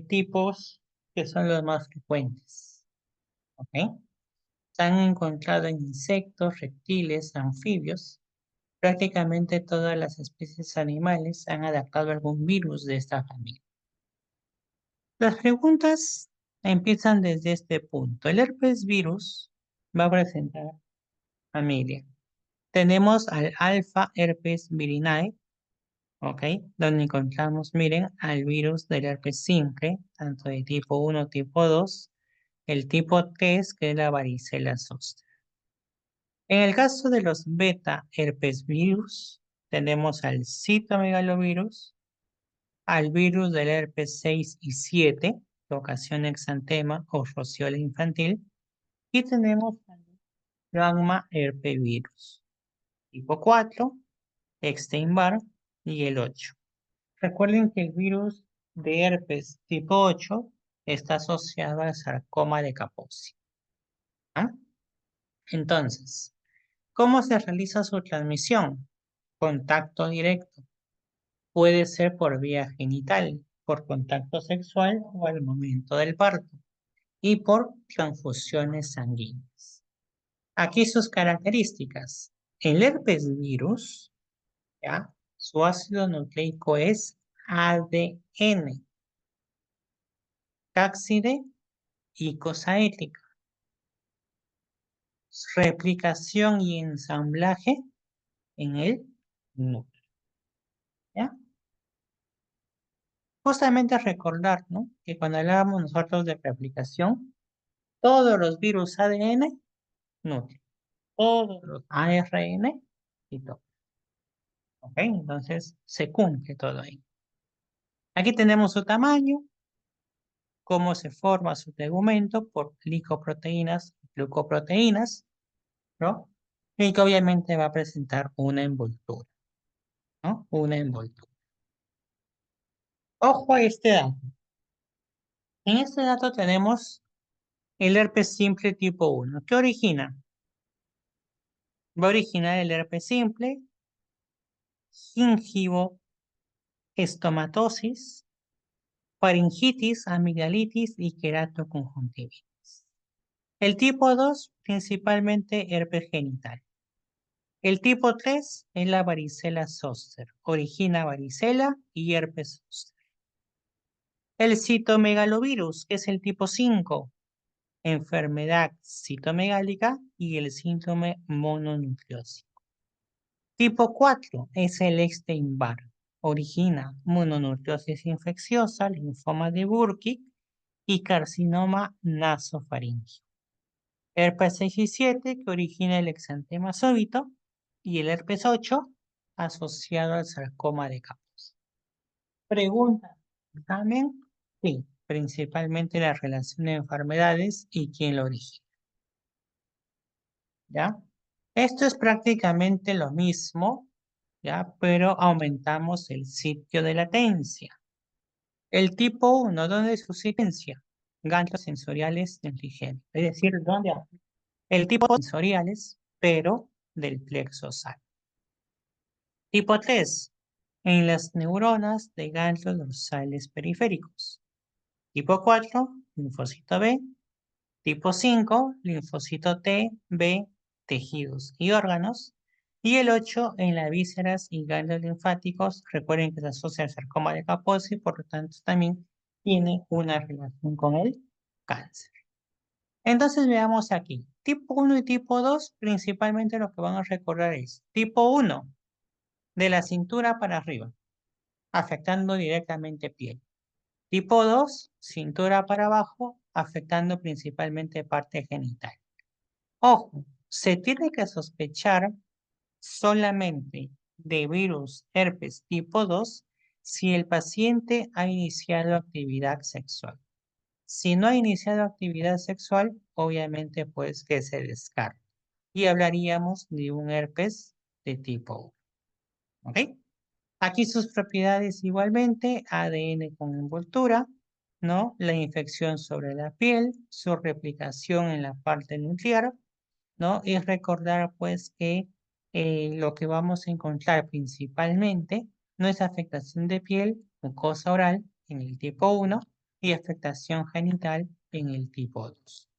Tipos que son los más frecuentes, ¿ok? Se han encontrado en insectos, reptiles, anfibios. Prácticamente todas las especies animales han adaptado algún virus de esta familia. Las preguntas empiezan desde este punto. El herpes virus va a presentar familia. Tenemos al alfa herpes virinae, ¿ok? Donde encontramos, miren, al virus del herpes simple, tanto de tipo 1, tipo 2, el tipo 3, que es la varicela zoster. En el caso de los beta herpesvirus, tenemos al citomegalovirus, al virus del herpes 6 y 7, que ocasiona exantema o rociola infantil, y tenemos al gamma herpevirus, tipo 4, Epstein-Barr y el 8. Recuerden que el virus de herpes tipo 8 está asociado al sarcoma de Kaposi. ¿Ah? Entonces, ¿cómo se realiza su transmisión? Contacto directo. Puede ser por vía genital, por contacto sexual o al momento del parto y por transfusiones sanguíneas. Aquí sus características. El herpes virus, ¿ya? Su ácido nucleico es ADN, cápside icosaédrica. Replicación y ensamblaje en el núcleo, ¿ya? Justamente recordar, ¿no? Que cuando hablábamos nosotros de replicación, todos los virus ADN, núcleo, todos los ARN y todo. ¿Ok? Entonces se cumple todo ahí. Aquí tenemos su tamaño, cómo se forma su tegumento por glicoproteínas, glucoproteínas, ¿no? Y que obviamente va a presentar una envoltura, ¿no? Una envoltura. Ojo a este dato. En este dato tenemos el herpes simple tipo 1. ¿Qué origina? Va a originar el herpes simple, gingivoestomatosis, faringitis, amigdalitis y queratoconjuntivitis. El tipo 2, principalmente herpes genital. El tipo 3 es la varicela zoster. Origina varicela y herpes zoster. El citomegalovirus, que es el tipo 5, enfermedad citomegálica y el síndrome mononucleósico. Tipo 4 es el Epstein-Barr. Origina mononucleosis infecciosa, linfoma de Burkitt y carcinoma nasofaríngeo. Herpes 6 y 7 que origina el exantema súbito y el herpes 8 asociado al sarcoma de Kaposi. Pregunta, ¿examen? Sí, principalmente la relación de enfermedades y quién lo origina. ¿Ya? Esto es prácticamente lo mismo, ¿ya? Pero aumentamos el sitio de latencia. El tipo 1, ¿dónde es su silencia? Ganglios sensoriales del trigémino. Es decir, ¿dónde? El tipo sensoriales, pero del plexo sacro. Tipo 3, en las neuronas de ganglios dorsales periféricos. Tipo 4, linfocito B. Tipo 5, linfocito T, B, tejidos y órganos. Y el 8 en las vísceras y ganglios linfáticos. Recuerden que se asocia al sarcoma de Kaposi, por lo tanto también tiene una relación con el cáncer. Entonces veamos aquí. Tipo 1 y tipo 2, principalmente lo que van a recordar es tipo 1, de la cintura para arriba, afectando directamente piel. Tipo 2, cintura para abajo, afectando principalmente parte genital. Ojo, se tiene que sospechar solamente de virus herpes tipo 2 si el paciente ha iniciado actividad sexual. Si no ha iniciado actividad sexual, obviamente pues que se descarta. Y hablaríamos de un herpes de tipo 1. ¿Ok? Aquí sus propiedades igualmente, ADN con envoltura, ¿no? La infección sobre la piel, su replicación en la parte nuclear, ¿no? Y recordar pues que lo que vamos a encontrar principalmente no es afectación de piel, mucosa oral en el tipo 1 y afectación genital en el tipo 2.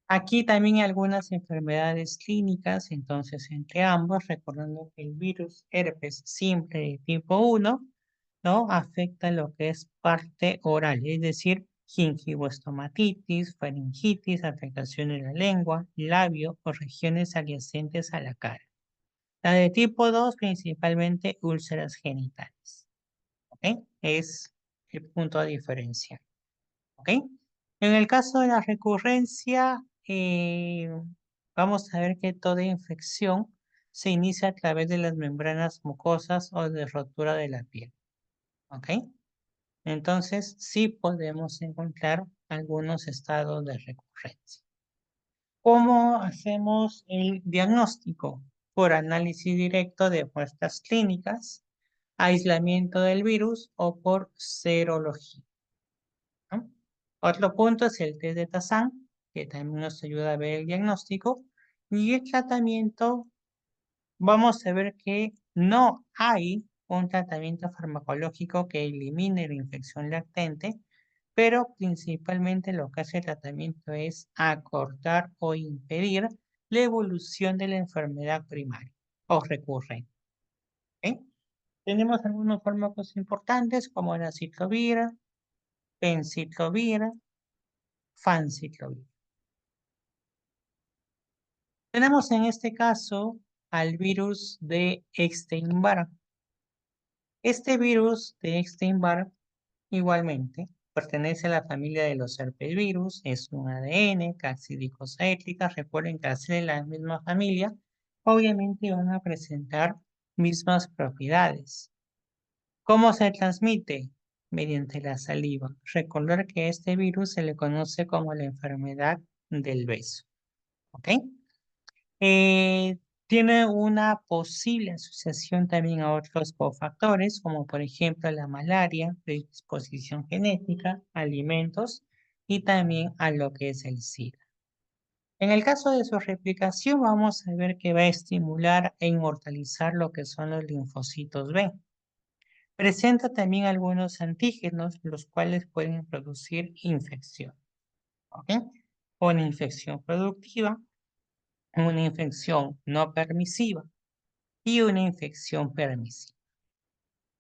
Aquí también hay algunas enfermedades clínicas, entonces entre ambos, recordando que el virus herpes simple de tipo 1, ¿no? Afecta lo que es parte oral, es decir, gingivoestomatitis, faringitis, afectación de la lengua, labio o regiones adyacentes a la cara. La de tipo 2, principalmente úlceras genitales. ¿Ok? Es el punto a diferenciar. ¿Ok? En el caso de la recurrencia, vamos a ver que toda infección se inicia a través de las membranas mucosas o de rotura de la piel. ¿Ok? Entonces, sí podemos encontrar algunos estados de recurrencia. ¿Cómo hacemos el diagnóstico? Por análisis directo de muestras clínicas, aislamiento del virus o por serología, ¿no? Otro punto es el test de Tazan, que también nos ayuda a ver el diagnóstico. Y el tratamiento, vamos a ver que no hay un tratamiento farmacológico que elimine la infección latente, pero principalmente lo que hace el tratamiento es acortar o impedir la evolución de la enfermedad primaria o recurrente. ¿Ok? Tenemos algunos fármacos importantes como la ciclovir, penciclovir, fanciclovir. Tenemos en este caso al virus de Epstein-Barr. Este virus de Epstein-Barr igualmente pertenece a la familia de los herpesvirus, es un ADN, caccidicosahexlica. Recuerden que al ser de la misma familia, obviamente van a presentar mismas propiedades. ¿Cómo se transmite? Mediante la saliva. Recordar que este virus se le conoce como la enfermedad del beso. ¿Ok? Eh, Tiene una posible asociación también a otros cofactores, como por ejemplo la malaria, predisposición genética, alimentos y también a lo que es el SIDA. En el caso de su replicación, vamos a ver que va a estimular e inmortalizar lo que son los linfocitos B. Presenta también algunos antígenos, los cuales pueden producir infección. ¿Ok? Una infección productiva, una infección no permisiva y una infección permisiva.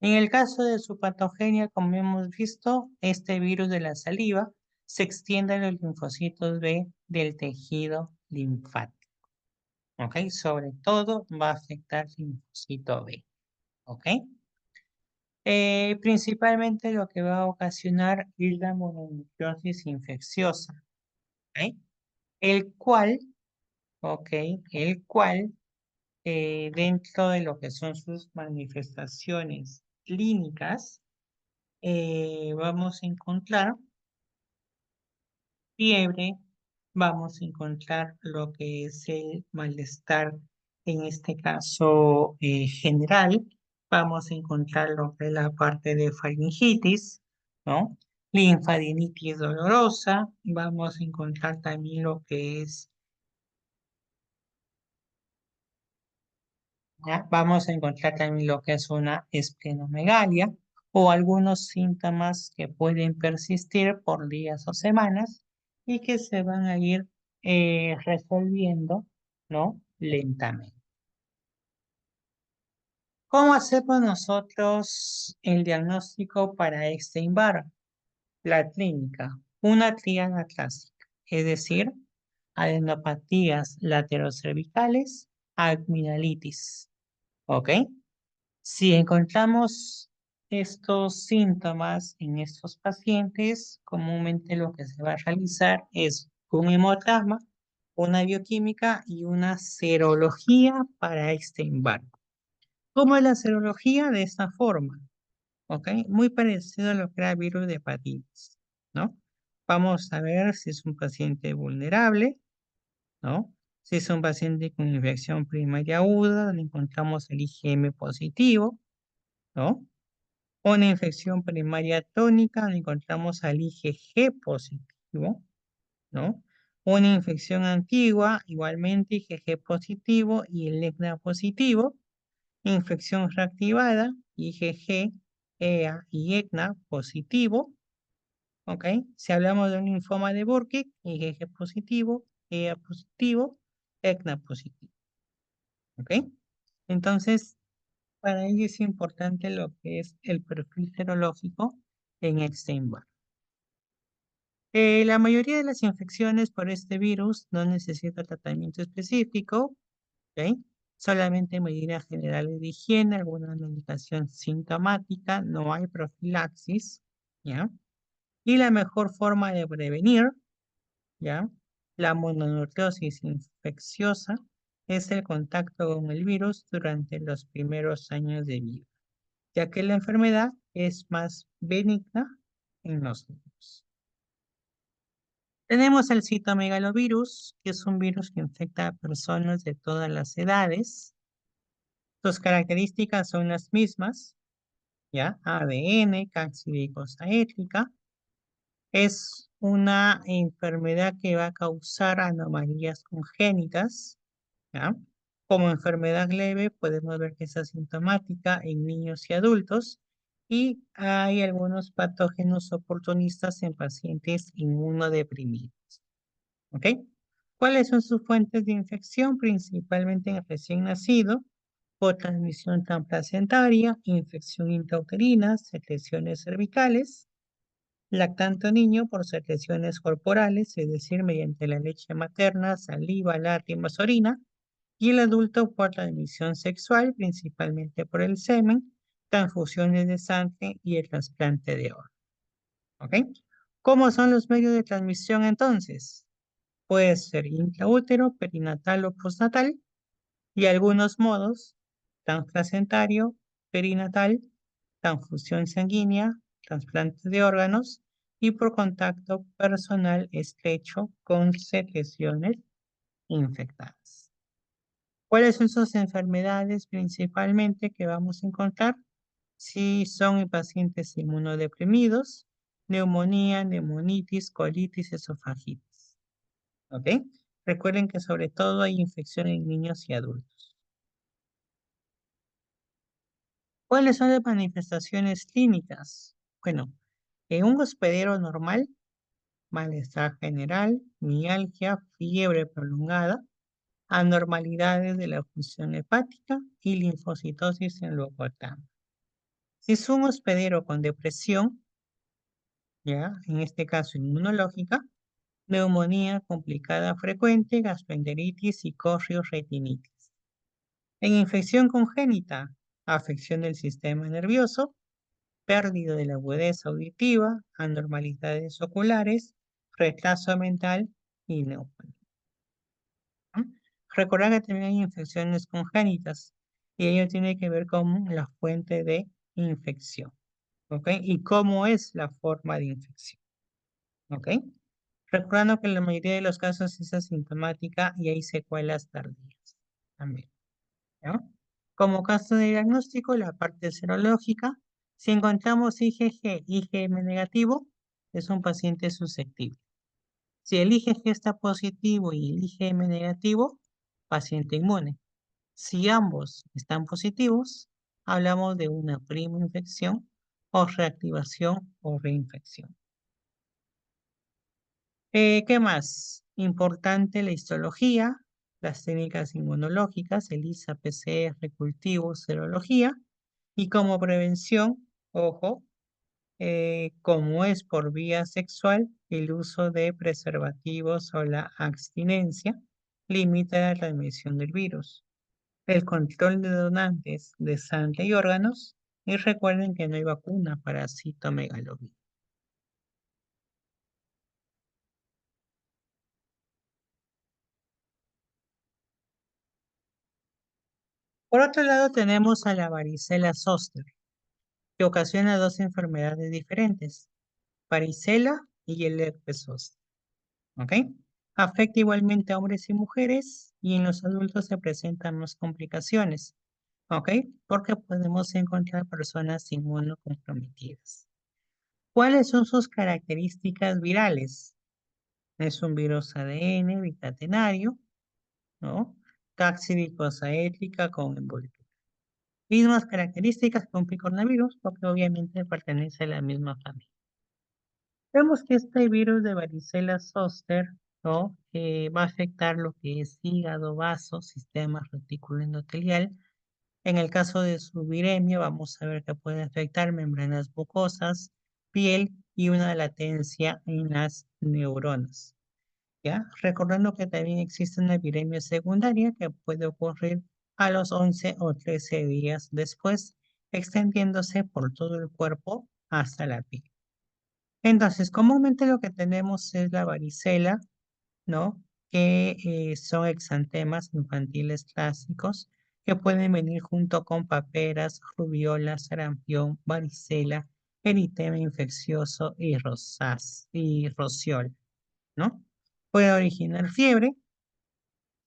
En el caso de su patogenia, como hemos visto, este virus de la saliva se extiende a los linfocitos B del tejido linfático. ¿Ok? Sobre todo va a afectar el linfocito B. ¿Ok? Principalmente lo que va a ocasionar es la mononucleosis infecciosa. ¿Ok? El cual, ¿ok? El cual dentro de lo que son sus manifestaciones clínicas, vamos a encontrar fiebre, vamos a encontrar lo que es el malestar, en este caso general, vamos a encontrar lo que es la parte de faringitis, ¿no? Linfadenitis dolorosa, vamos a encontrar también lo que es. ¿Ya? Vamos a encontrar también lo que es una esplenomegalia o algunos síntomas que pueden persistir por días o semanas y que se van a ir resolviendo, ¿no? Lentamente. ¿Cómo hacemos nosotros el diagnóstico para Epstein-Barr? La clínica, una tríada clásica, es decir, adenopatías laterocervicales, amigdalitis, ¿ok? Si encontramos estos síntomas en estos pacientes, comúnmente lo que se va a realizar es un hemograma, una bioquímica y una serología para Epstein-Barr. ¿Cómo es la serología? De esta forma, ¿ok? Muy parecido a lo que era el virus de hepatitis, ¿no? Vamos a ver si es un paciente vulnerable, ¿no? Si es un paciente con infección primaria aguda, donde encontramos el IgM positivo, ¿no? Una infección primaria tónica, donde encontramos al IgG positivo, ¿no? Una infección antigua, igualmente IgG positivo y el ECNA positivo. Infección reactivada, IgG, EA y ECNA positivo, ¿ok? Si hablamos de un linfoma de Burkitt, IgG positivo, EA positivo, ECNA positivo, ¿ok? Entonces, para ello es importante lo que es el perfil serológico en Epstein-Barr. La mayoría de las infecciones por este virus no necesita tratamiento específico, ¿ok? Solamente medidas generales de higiene, alguna medicación sintomática, no hay profilaxis, ¿ya? Y la mejor forma de prevenir, ¿ya? La mononucleosis infecciosa es el contacto con el virus durante los primeros años de vida, ya que la enfermedad es más benigna en los niños. Tenemos el citomegalovirus, que es un virus que infecta a personas de todas las edades. Sus características son las mismas, ¿ya? ADN, caccidicosahexlica. Es una enfermedad que va a causar anomalías congénitas, ¿ya? Como enfermedad leve, podemos ver que es asintomática en niños y adultos y hay algunos patógenos oportunistas en pacientes inmunodeprimidos. ¿Ok? ¿Cuáles son sus fuentes de infección? Principalmente en el recién nacido, por transmisión transplacentaria, infección intrauterina, secreciones cervicales, lactante niño por secreciones corporales, es decir, mediante la leche materna, saliva, lágrimas, orina, y el adulto por transmisión sexual, principalmente por el semen, transfusiones de sangre y el trasplante de órganos. ¿Ok? ¿Cómo son los medios de transmisión entonces? Puede ser intraútero, perinatal o postnatal, y algunos modos, transplacentario, perinatal, transfusión sanguínea, trasplante de órganos y por contacto personal estrecho con secreciones infectadas. ¿Cuáles son sus enfermedades principalmente que vamos a encontrar? Si son en pacientes inmunodeprimidos, neumonía, neumonitis, colitis, esofagitis. ¿Ok? Recuerden que sobre todo hay infección en niños y adultos. ¿Cuáles son las manifestaciones clínicas? Bueno, en un hospedero normal, malestar general, mialgia, fiebre prolongada, anormalidades de la función hepática y linfocitosis en leucoplasma. Si es un hospedero con depresión, ya, en este caso inmunológica, neumonía complicada frecuente, gastroenteritis y corrioretinitis. En infección congénita, afección del sistema nervioso, pérdida de la agudeza auditiva, anormalidades oculares, retraso mental y neumonía. ¿No? Recordar que también hay infecciones congénitas y ello tiene que ver con la fuente de infección, ¿ok? Y cómo es la forma de infección, ¿ok? Recordando que en la mayoría de los casos es asintomática y hay secuelas tardías también, ¿no? Como caso de diagnóstico, la parte serológica, si encontramos IgG, IgM negativo, es un paciente susceptible. Si el IgG está positivo y el IgM negativo, paciente inmune. Si ambos están positivos, hablamos de una prima infección o reactivación o reinfección. ¿Qué más? Importante la histología, las técnicas inmunológicas, ELISA, PCR, cultivo, serología, y como prevención, ojo, como es por vía sexual, el uso de preservativos o la abstinencia limita la transmisión del virus. El control de donantes de sangre y órganos, y recuerden que no hay vacuna para citomegalovirus. Por otro lado, tenemos a la varicela zoster, que ocasiona dos enfermedades diferentes, varicela y el herpes zóster. ¿Ok? Afecta igualmente a hombres y mujeres y en los adultos se presentan más complicaciones. ¿Ok? Porque podemos encontrar personas inmunocomprometidas. ¿Cuáles son sus características virales? Es un virus ADN bicatenario, ¿no? Cápsidicosa étlica con envoltura. Mismas características que un picornavirus, porque obviamente pertenece a la misma familia. Vemos que este virus de varicela zoster, ¿no? Va a afectar lo que es hígado, vaso, sistema retículo endotelial. En el caso de su viremia, vamos a ver que puede afectar membranas mucosas, piel y una latencia en las neuronas. ¿Ya? Recordando que también existe una viremia secundaria que puede ocurrir a los 11 o 13 días después, extendiéndose por todo el cuerpo hasta la piel. Entonces, comúnmente lo que tenemos es la varicela, ¿no? Que son exantemas infantiles clásicos que pueden venir junto con paperas, rubiola, sarampión, varicela, eritema infeccioso y y rociol, ¿no? Puede originar fiebre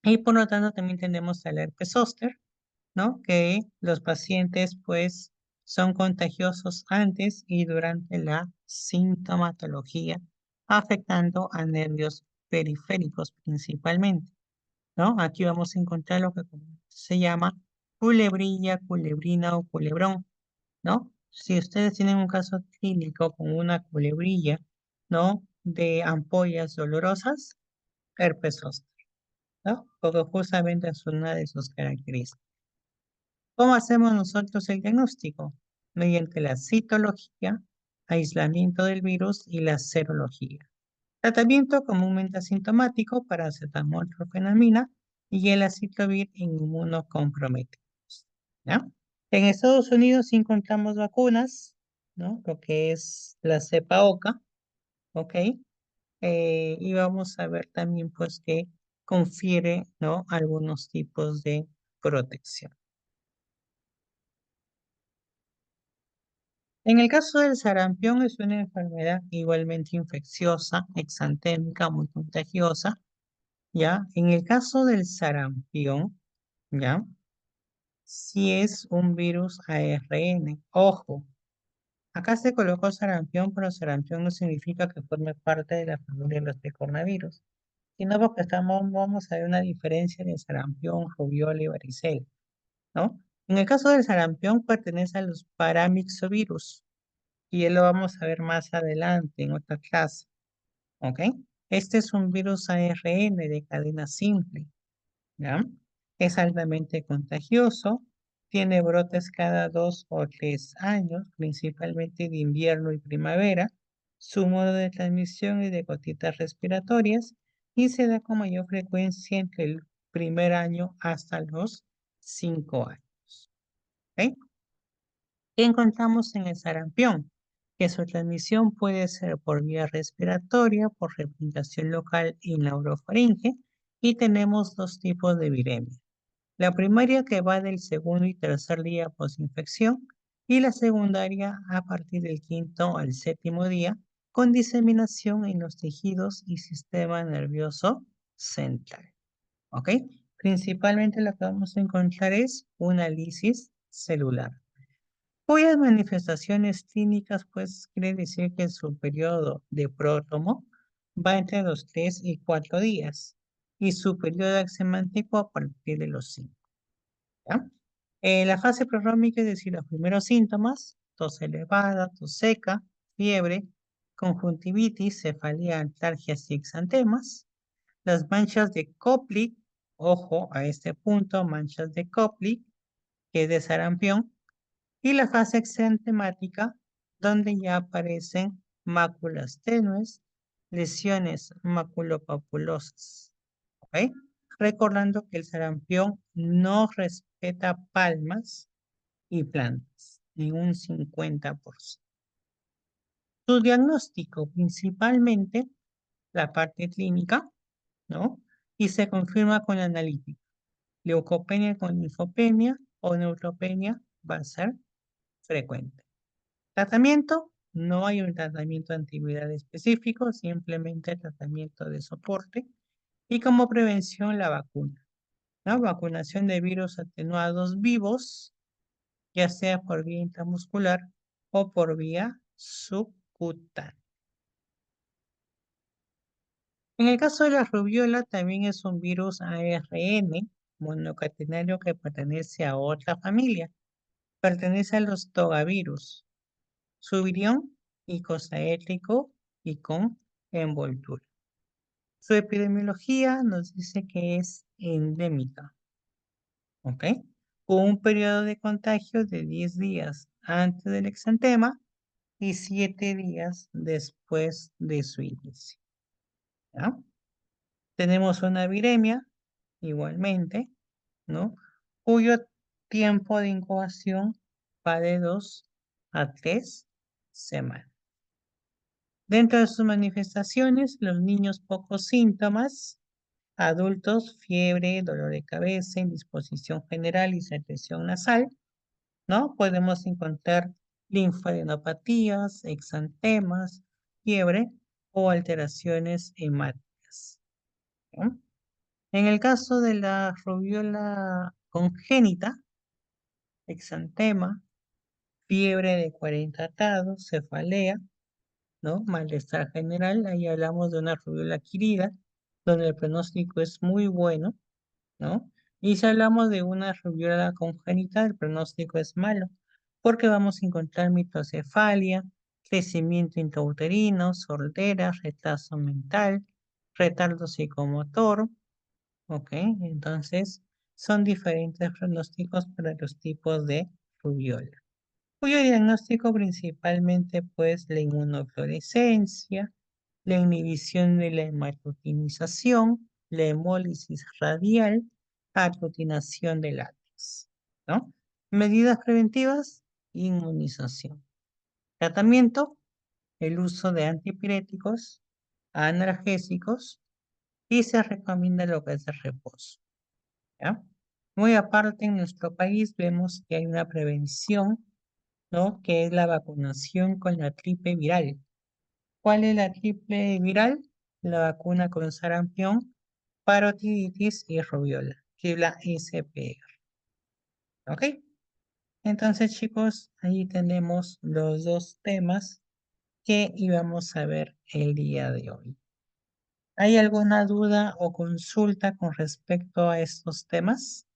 y por lo tanto también tenemos el herpes zóster, ¿no? Que los pacientes pues son contagiosos antes y durante la sintomatología, afectando a nervios periféricos principalmente, ¿no? Aquí vamos a encontrar lo que se llama culebrilla, culebrina o culebrón, ¿no? Si ustedes tienen un caso clínico con una culebrilla, ¿no? De ampollas dolorosas, herpes zóster, ¿no? Porque justamente es una de sus características. ¿Cómo hacemos nosotros el diagnóstico? Mediante la citología, aislamiento del virus y la serología. Tratamiento comúnmente asintomático, paracetamol, clofenamina y el aciclovir en inmunocomprometidos, ¿ya? En Estados Unidos sí encontramos vacunas, ¿no? Lo que es la cepa OCA, ¿ok? Y vamos a ver también, pues, que confiere, ¿no? Algunos tipos de protección. En el caso del sarampión es una enfermedad igualmente infecciosa, exantémica, muy contagiosa, ¿ya? En el caso del sarampión, ¿ya? Si es un virus ARN. Ojo, acá se colocó sarampión, pero sarampión no significa que forme parte de la familia de los picornavirus, sino porque vamos a ver una diferencia de sarampión, rubiola y varicela, ¿no? En el caso del sarampión pertenece a los paramyxovirus, y lo vamos a ver más adelante en otra clase, ¿ok? Este es un virus ARN de cadena simple, ¿ya? Es altamente contagioso, tiene brotes cada 2 o 3 años, principalmente de invierno y primavera. Su modo de transmisión es de gotitas respiratorias y se da con mayor frecuencia entre el primer año hasta los 5 años. ¿Ok? ¿Qué encontramos en el sarampión? Que su transmisión puede ser por vía respiratoria, por replicación local en la orofaringe, y tenemos dos tipos de viremia. La primaria que va del segundo y tercer día posinfección y la secundaria a partir del quinto al séptimo día con diseminación en los tejidos y sistema nervioso central. ¿Ok? Principalmente lo que vamos a encontrar es una lisis celular, cuyas manifestaciones clínicas pues quiere decir que su periodo de prótomo va entre los 3 y 4 días y su periodo axemántico a partir de los 5. ¿Ya? La fase prodrómica, es decir, los primeros síntomas: tos elevada, tos seca, fiebre, conjuntivitis, cefalea, antalgias y exantemas. Las manchas de Koplik, ojo a este punto, manchas de Koplik, que es de sarampión, y la fase exantemática, donde ya aparecen máculas tenues, lesiones maculopapulosas. ¿Ok? Recordando que el sarampión no respeta palmas y plantas en un 50%. Su diagnóstico, principalmente la parte clínica, ¿no? Y se confirma con la analítica. Leucopenia con linfopenia o neutropenia va a ser frecuente. Tratamiento: no hay un tratamiento antiviral específico, simplemente tratamiento de soporte. Y como prevención, la vacuna, ¿no? Vacunación de virus atenuados vivos, ya sea por vía intramuscular o por vía subcutánea. En el caso de la rubiola, también es un virus ARN monocatenario que pertenece a otra familia. Pertenece a los togavirus, su virión icosaédrico y con envoltura. Su epidemiología nos dice que es endémica, ¿ok? Con un periodo de contagio de 10 días antes del exantema y 7 días después de su inicio, ¿ya? Tenemos una viremia, igualmente, ¿no? Cuyo tiempo de incubación va de 2 a 3 semanas. Dentro de sus manifestaciones, los niños pocos síntomas, adultos fiebre, dolor de cabeza, indisposición general y secreción nasal, ¿no? Podemos encontrar linfadenopatías, exantemas, fiebre o alteraciones hemáticas, ¿no? En el caso de la rubiola congénita, exantema, fiebre de 40 grados, cefalea, ¿no? Malestar general, ahí hablamos de una rubiola adquirida, donde el pronóstico es muy bueno, ¿no? Y si hablamos de una rubiola congénita, el pronóstico es malo, porque vamos a encontrar microcefalia, crecimiento intrauterino, sordera, retraso mental, retardo psicomotor, ¿ok? Entonces, son diferentes pronósticos para los tipos de rubiola, cuyo diagnóstico principalmente pues la inmunofluorescencia, la inhibición de la hematotinización, la hemólisis radial, aglutinación de látex, ¿no? Medidas preventivas, inmunización. Tratamiento, el uso de antipiréticos, analgésicos y se recomienda lo que es el reposo, ¿ya? Muy aparte, en nuestro país vemos que hay una prevención, ¿no? Que es la vacunación con la gripe viral. ¿Cuál es la gripe viral? La vacuna con sarampión, parotiditis y rubiola, que es la SPR. ¿Ok? Entonces, chicos, ahí tenemos los dos temas que íbamos a ver el día de hoy. ¿Hay alguna duda o consulta con respecto a estos temas?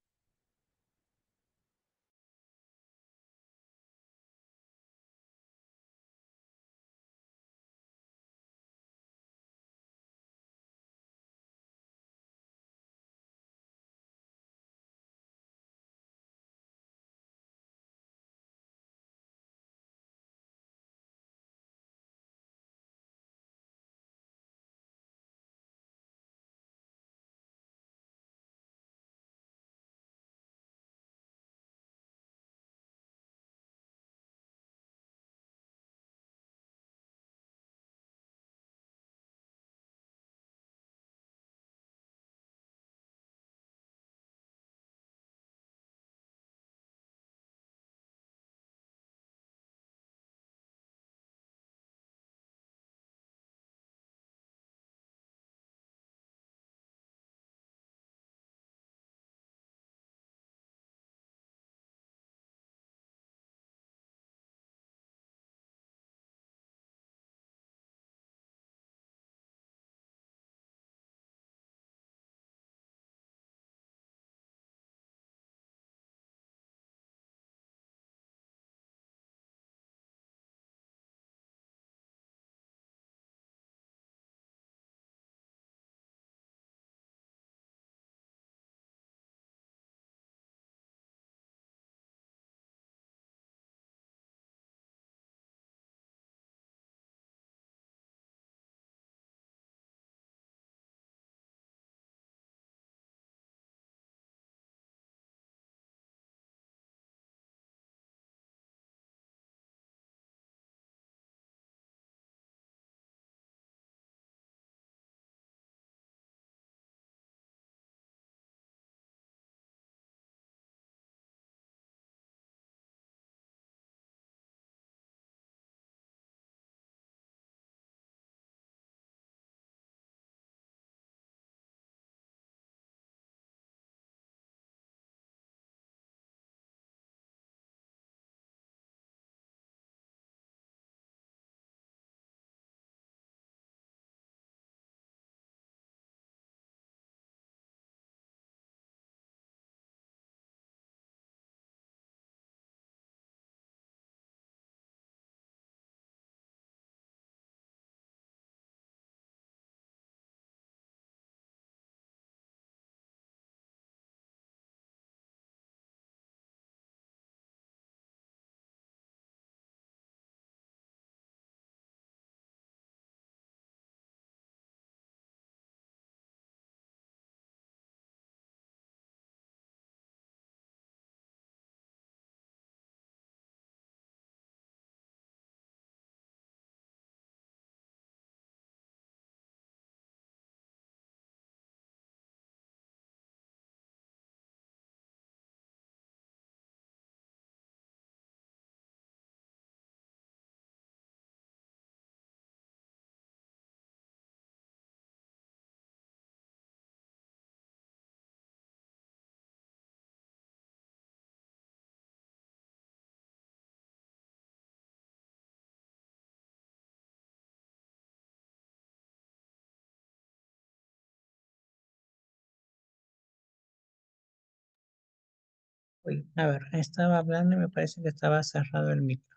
Uy, a ver, estaba hablando y me parece que estaba cerrado el micro.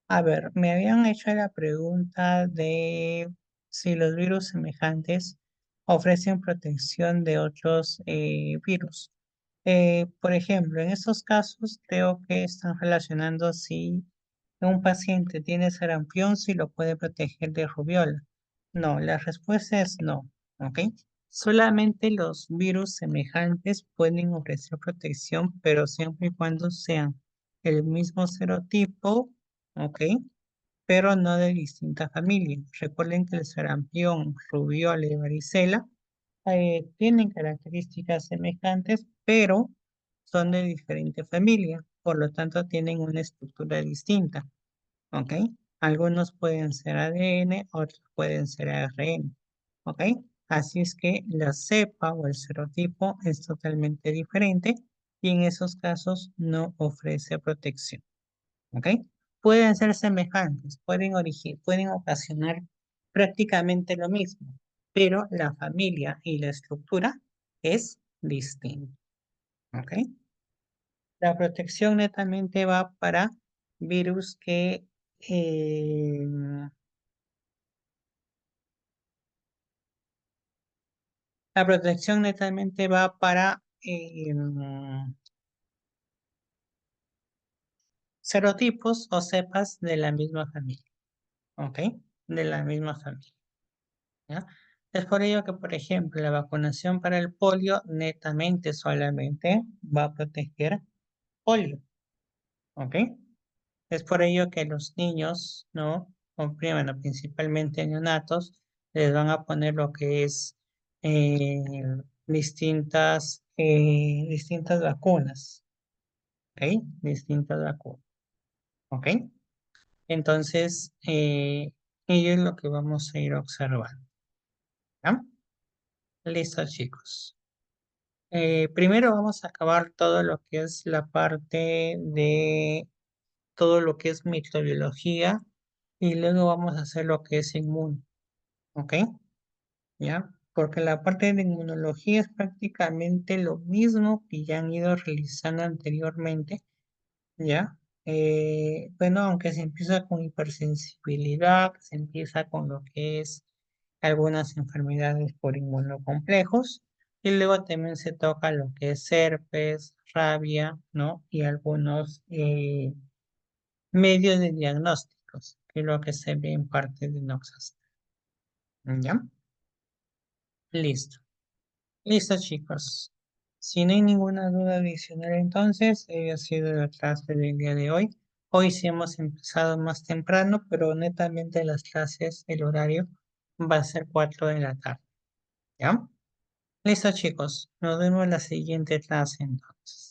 A ver, me habían hecho la pregunta de si los virus semejantes ofrecen protección de otros virus. Por ejemplo, en estos casos creo que están relacionando si un paciente tiene sarampión, si lo puede proteger de rubiola. No, la respuesta es no, ¿ok? Solamente los virus semejantes pueden ofrecer protección, pero siempre y cuando sean el mismo serotipo, ¿ok? Pero no de distintas familias. Recuerden que el sarampión, rubiola y varicela tienen características semejantes, pero son de diferente familia, por lo tanto tienen una estructura distinta, ¿ok? Algunos pueden ser ADN, otros pueden ser ARN, ¿ok? Así es que la cepa o el serotipo es totalmente diferente y en esos casos no ofrece protección, ¿ok? Pueden ser semejantes, pueden ocasionar prácticamente lo mismo, pero la familia y la estructura es distinta, ¿ok? La protección netamente va para virus eh, la protección netamente va para serotipos o cepas de la misma familia, ¿ok? De la misma familia. ¿Ya? Es por ello que, por ejemplo, la vacunación para el polio netamente solamente va a proteger polio, ¿ok? Es por ello que los niños, ¿no? Bueno, principalmente neonatos, les van a poner lo que es eh, distintas vacunas, ¿ok? Distintas vacunas, ¿ok? Entonces, ello es lo que vamos a ir observando, ¿ya? Listo, chicos. Primero vamos a acabar todo lo que es la parte de todo lo que es microbiología y luego vamos a hacer lo que es inmune, ¿ok? ¿Ya? Porque la parte de inmunología es prácticamente lo mismo que ya han ido realizando anteriormente, ¿ya? Bueno, aunque se empieza con hipersensibilidad, se empieza con lo que es algunas enfermedades por inmunocomplejos y luego también se toca lo que es herpes, rabia, ¿no? Y algunos medios de diagnósticos, que es lo que se ve en parte de Noxas. ¿Ya? Listo. Listo, chicos. Si no hay ninguna duda adicional, entonces, ha sido la clase del día de hoy. Hoy sí hemos empezado más temprano, pero netamente las clases, el horario va a ser 4 de la tarde. ¿Ya? Listo, chicos. Nos vemos en la siguiente clase entonces.